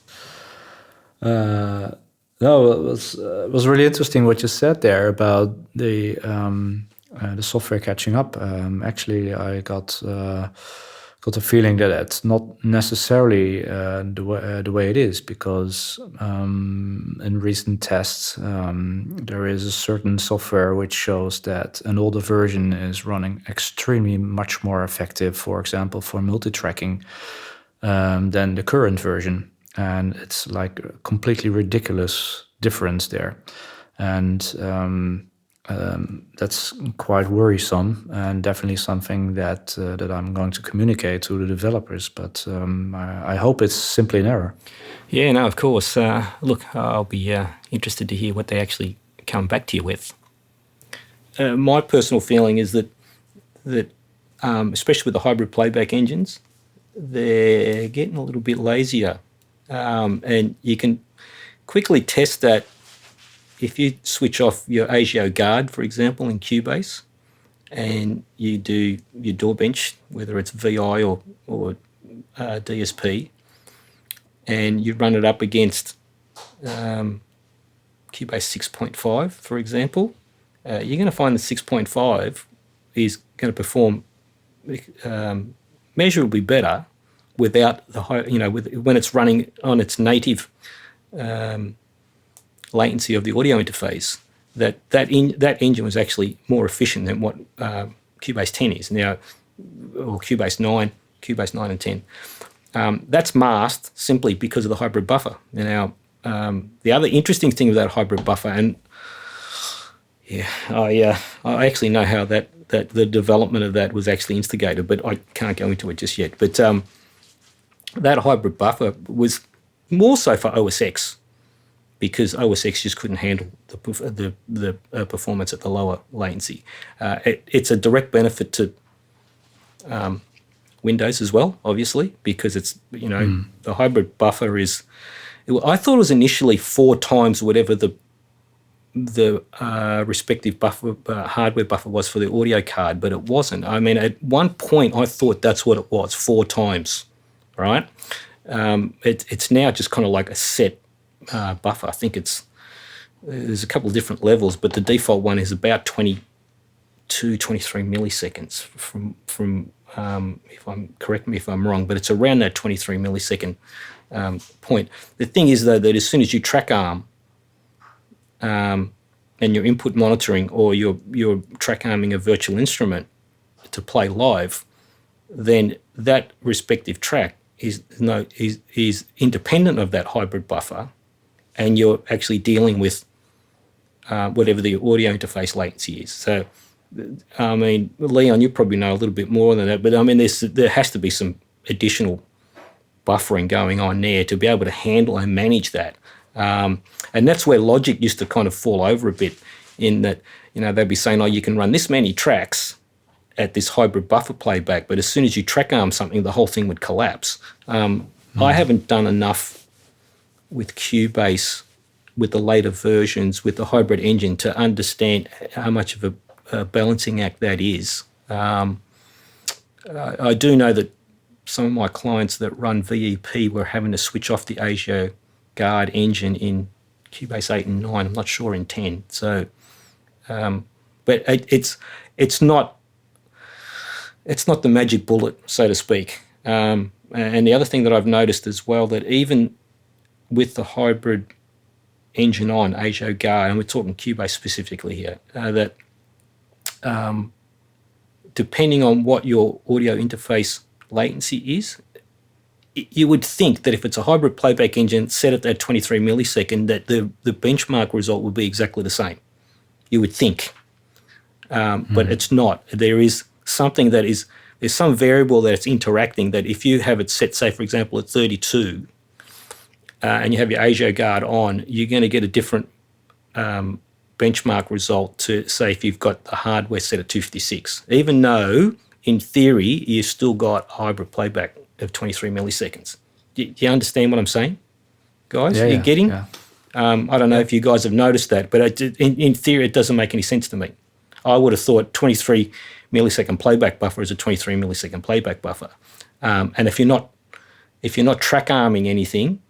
No, it was really interesting what you said there about the software catching up. Actually, I got a feeling that it's not necessarily the way it is, because in recent tests there is a certain software which shows that an older version is running extremely much more effective, for example, for multi-tracking than the current version. And it's like a completely ridiculous difference there. And that's quite worrisome, and definitely something that I'm going to communicate to the developers. But I hope it's simply an error. Yeah, no, of course. Look, I'll be interested to hear what they actually come back to you with. My personal feeling is that especially with the hybrid playback engines, they're getting a little bit lazier. And you can quickly test that if you switch off your ASIO guard, for example, in Cubase, and you do your DAWbench, whether it's VI or DSP, and you run it up against Cubase 6.5, for example, you're going to find the 6.5 is going to perform measurably better without the high, when it's running on its native latency of the audio interface. That engine was actually more efficient than what Cubase 10 is now, or Cubase 9 and 10. That's masked simply because of the hybrid buffer. Now, the other interesting thing with that hybrid buffer, and I actually know how that the development of that was actually instigated, but I can't go into it just yet. But that hybrid buffer was more so for OS X, because OS X just couldn't handle the performance at the lower latency. It's a direct benefit to Windows as well, obviously, because it's the hybrid buffer is. I thought it was initially 4 times whatever the respective buffer hardware buffer was for the audio card, but it wasn't. I mean, at one point I thought that's what it was, 4 times, right? It's now just kind of like a set buffer. I think there's a couple of different levels, but the default one is about 22, 23 milliseconds from correct me if I'm wrong, but it's around that 23 millisecond point. The thing is, though, that as soon as you track arm and you're input monitoring, or you're track arming a virtual instrument to play live, then that respective track is independent of that hybrid buffer, and you're actually dealing with whatever the audio interface latency is. So, I mean, Leon, you probably know a little bit more than that, but I mean, there has to be some additional buffering going on there to be able to handle and manage that. And that's where Logic used to kind of fall over a bit, in that, you know, they'd be saying, oh, you can run this many tracks at this hybrid buffer playback, but as soon as you track arm something, the whole thing would collapse. I haven't done enough with Cubase, with the later versions, with the hybrid engine, to understand how much of a balancing act that is. I do know that some of my clients that run VEP were having to switch off the ASIO Guard engine in Cubase 8 and 9. I'm not sure in 10. So, but it's not the magic bullet, so to speak. And the other thing that I've noticed as well, that even with the hybrid engine on ASIO Guard, and we're talking Cubase specifically here, that depending on what your audio interface latency is, you would think that if it's a hybrid playback engine set at that 23 millisecond, that the benchmark result would be exactly the same. You would think. But it's not. There is something there's some variable that's interacting, that if you have it set, say, for example, at 32, and you have your ASIO Guard on, you're going to get a different benchmark result to, say, if you've got the hardware set at 256, even though, in theory, you've still got hybrid playback of 23 milliseconds. Do you understand what I'm saying, guys? Yeah, You're getting? Yeah. I don't know if you guys have noticed that, but in theory, it doesn't make any sense to me. I would have thought 23 millisecond playback buffer is a 23 millisecond playback buffer. And if you're not track arming anything,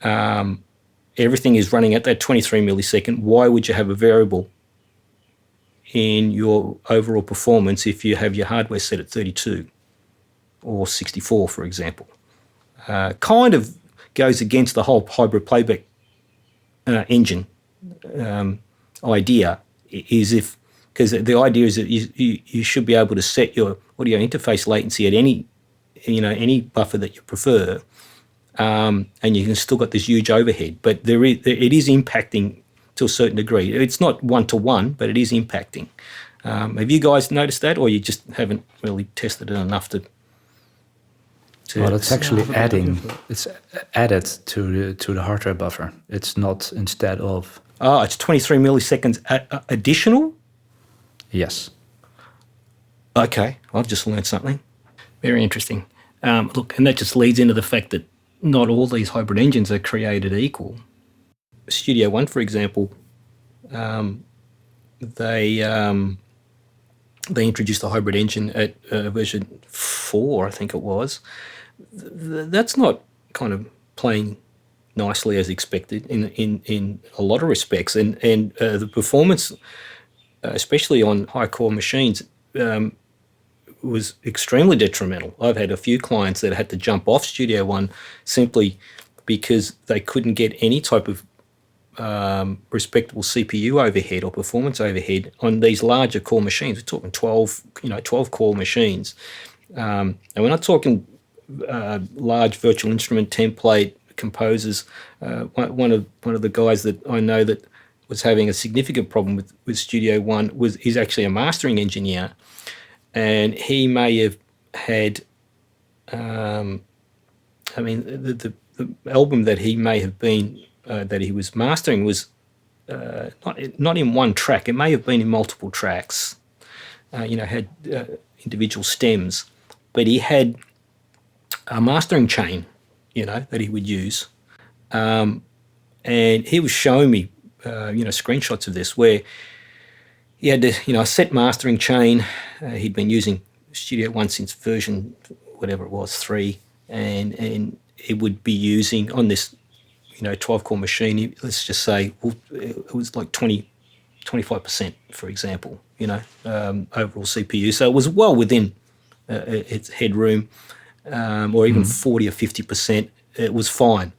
everything is running at that 23 millisecond. Why would you have a variable in your overall performance if you have your hardware set at 32 or 64, for example? Kind of goes against the whole hybrid playback engine idea, because the idea is that you should be able to set your audio interface latency at any buffer that you prefer, and you can still got this huge overhead. But it is impacting to a certain degree. It's not one-to-one, but it is impacting. Have you guys noticed that, or you just haven't really tested it enough to well, it's actually it's added to the hardware buffer. It's not instead of... Oh, it's 23 milliseconds additional? Yes. Okay, I've just learned something. Very interesting. Look, and that just leads into the fact that not all these hybrid engines are created equal. Studio One, for example, they introduced the hybrid engine at version 4, I think it was. That's not kind of playing nicely as expected in a lot of respects, and the performance, especially on high core machines, was extremely detrimental. I've had a few clients that had to jump off Studio One simply because they couldn't get any type of respectable CPU overhead or performance overhead on these larger core machines. We're talking 12 core machines, and we're not talking large virtual instrument template composers. One of the guys that I know that was having a significant problem with Studio One he's actually a mastering engineer, and he may have had, the album that he may have been that he was mastering was not in one track. It may have been in multiple tracks. Had individual stems, but he had a mastering chain, that he would use, and he was showing me, screenshots of this where he had a set mastering chain. He'd been using Studio One since version whatever it was 3, and it would be using on this 12 core machine, let's just say, it was like 25%, for example, overall CPU. So it was well within its headroom, or even 40 or 50%, it was fine.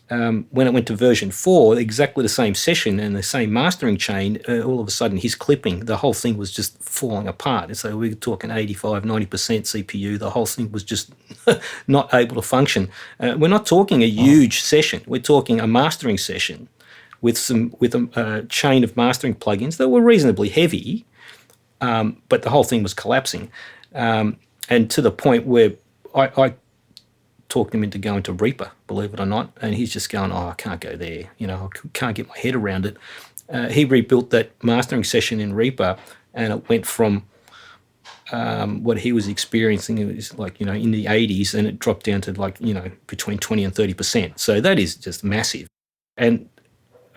When it went to version 4, exactly the same session and the same mastering chain, all of a sudden his clipping, the whole thing was just falling apart. And so we were talking 85, 90% CPU. The whole thing was just not able to function. We're not talking a huge session. We're talking a mastering session with a chain of mastering plugins that were reasonably heavy, but the whole thing was collapsing. And to the point where I talked him into going to Reaper, believe it or not, and he's just going, I can't go there. I can't get my head around it. He rebuilt that mastering session in Reaper, and it went from what he was experiencing, it was like, in the 80s, and it dropped down to between 20 and 30%. So that is just massive. And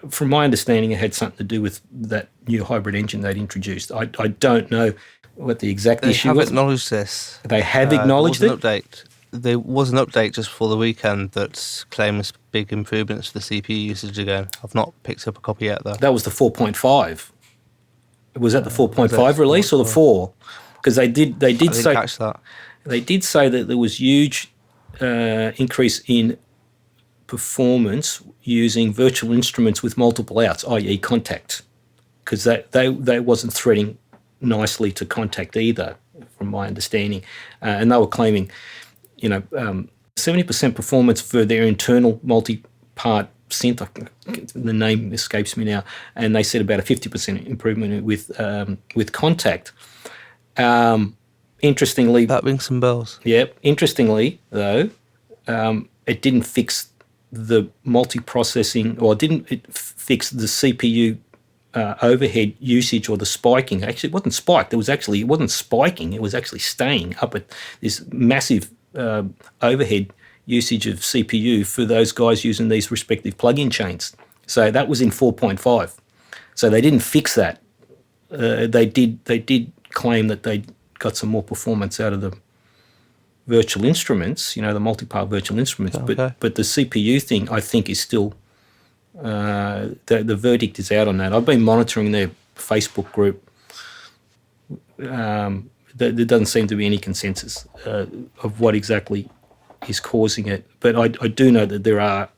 from my understanding, it had something to do with that new hybrid engine they'd introduced. I don't know what the exact issue was. They have acknowledged this. They have acknowledged it? There was an update just before the weekend that claims big improvements to the CPU usage again. I've not picked up a copy yet, though. That was the 4.5. Was that the 4.5 release or the 4? Because they did say catch that. They did say that there was huge increase in performance using virtual instruments with multiple outs, i.e. contact, because they wasn't threading nicely to contact either, from my understanding. And they were claiming 70% performance for their internal multi-part synth. The name escapes me now. And they said about a 50% improvement with contact. Interestingly, that rings some bells. Yeah. Interestingly, though, it didn't fix the multiprocessing, or didn't it fix the CPU overhead usage or the spiking. Actually, it wasn't spiked. It wasn't spiking. It was actually staying up at this massive overhead usage of CPU for those guys using these respective plug-in chains. So that was in 4.5. So they didn't fix that. They did claim that they got some more performance out of the virtual instruments, the multi-part virtual instruments. Okay. But the CPU thing, I think, is still the verdict is out on that. I've been monitoring their Facebook group. There doesn't seem to be any consensus of what exactly is causing it. But I do know that there are,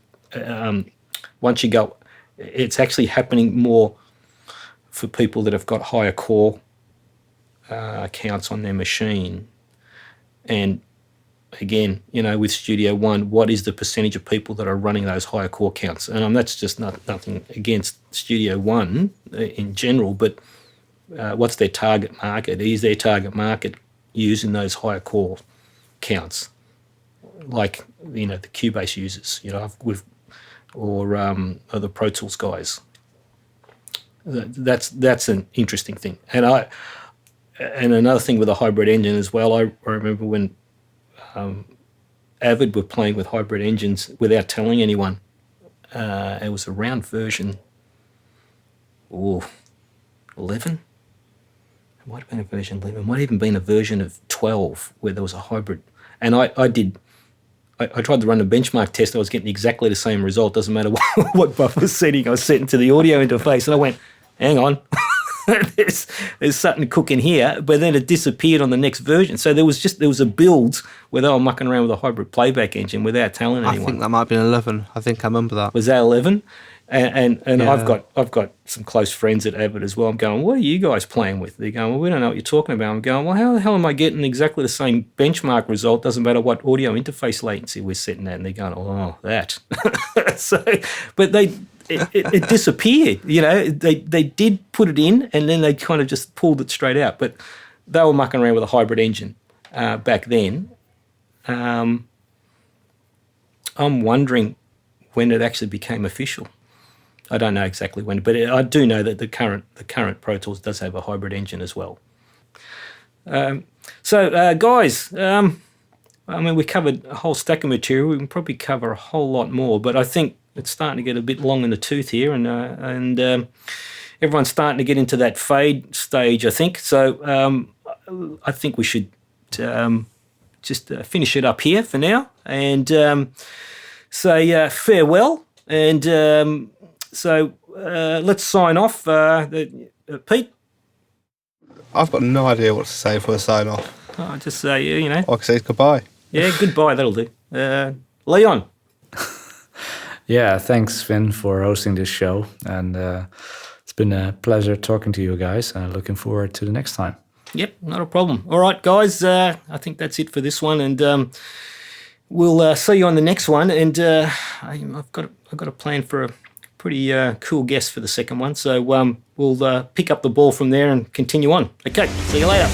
once you go, it's actually happening more for people that have got higher core counts on their machine. And again, with Studio One, what is the percentage of people that are running those higher core counts? And that's just nothing against Studio One in general, but what's their target market? Is their target market using those higher core counts, like the Cubase users, or the Pro Tools guys? That's an interesting thing. And another thing with a hybrid engine as well. I remember when Avid were playing with hybrid engines without telling anyone. It was around version 11. It might have been a version 11. It might have even been a version of 12 where there was a hybrid. And I tried to run a benchmark test. I was getting exactly the same result. Doesn't matter what buffer setting I was setting to the audio interface. And I went, hang on, there's something cooking here. But then it disappeared on the next version. So there was a build where they were mucking around with a hybrid playback engine without telling anyone. I think that might have been 11. I think I remember that. Was that 11? And Yeah. I've got some close friends at Avid as well. I'm going, what are you guys playing with? They're going, well, we don't know what you're talking about. I'm going, well, how the hell am I getting exactly the same benchmark result? Doesn't matter what audio interface latency we're setting at. And they're going, oh, that. But it disappeared. They did put it in, and then they kind of just pulled it straight out. But they were mucking around with a hybrid engine back then. I'm wondering when it actually became official. I don't know exactly when, but I do know that the current Pro Tools does have a hybrid engine as well. So guys, we covered a whole stack of material. We can probably cover a whole lot more, but I think it's starting to get a bit long in the tooth here, and everyone's starting to get into that fade stage, I think. So I think we should just finish it up here for now and say farewell. And so let's sign off. Pete? I've got no idea what to say for a sign off. I'll just say, you know. I can say goodbye. Yeah, goodbye, that'll do. Leon. Yeah, thanks, Finn, for hosting this show. And it's been a pleasure talking to you guys. Looking forward to the next time. Yep, not a problem. All right, guys, I think that's it for this one. And we'll see you on the next one. And I've got a plan for a pretty cool guest for the second one. So we'll pick up the ball from there and continue on. Okay, see you later.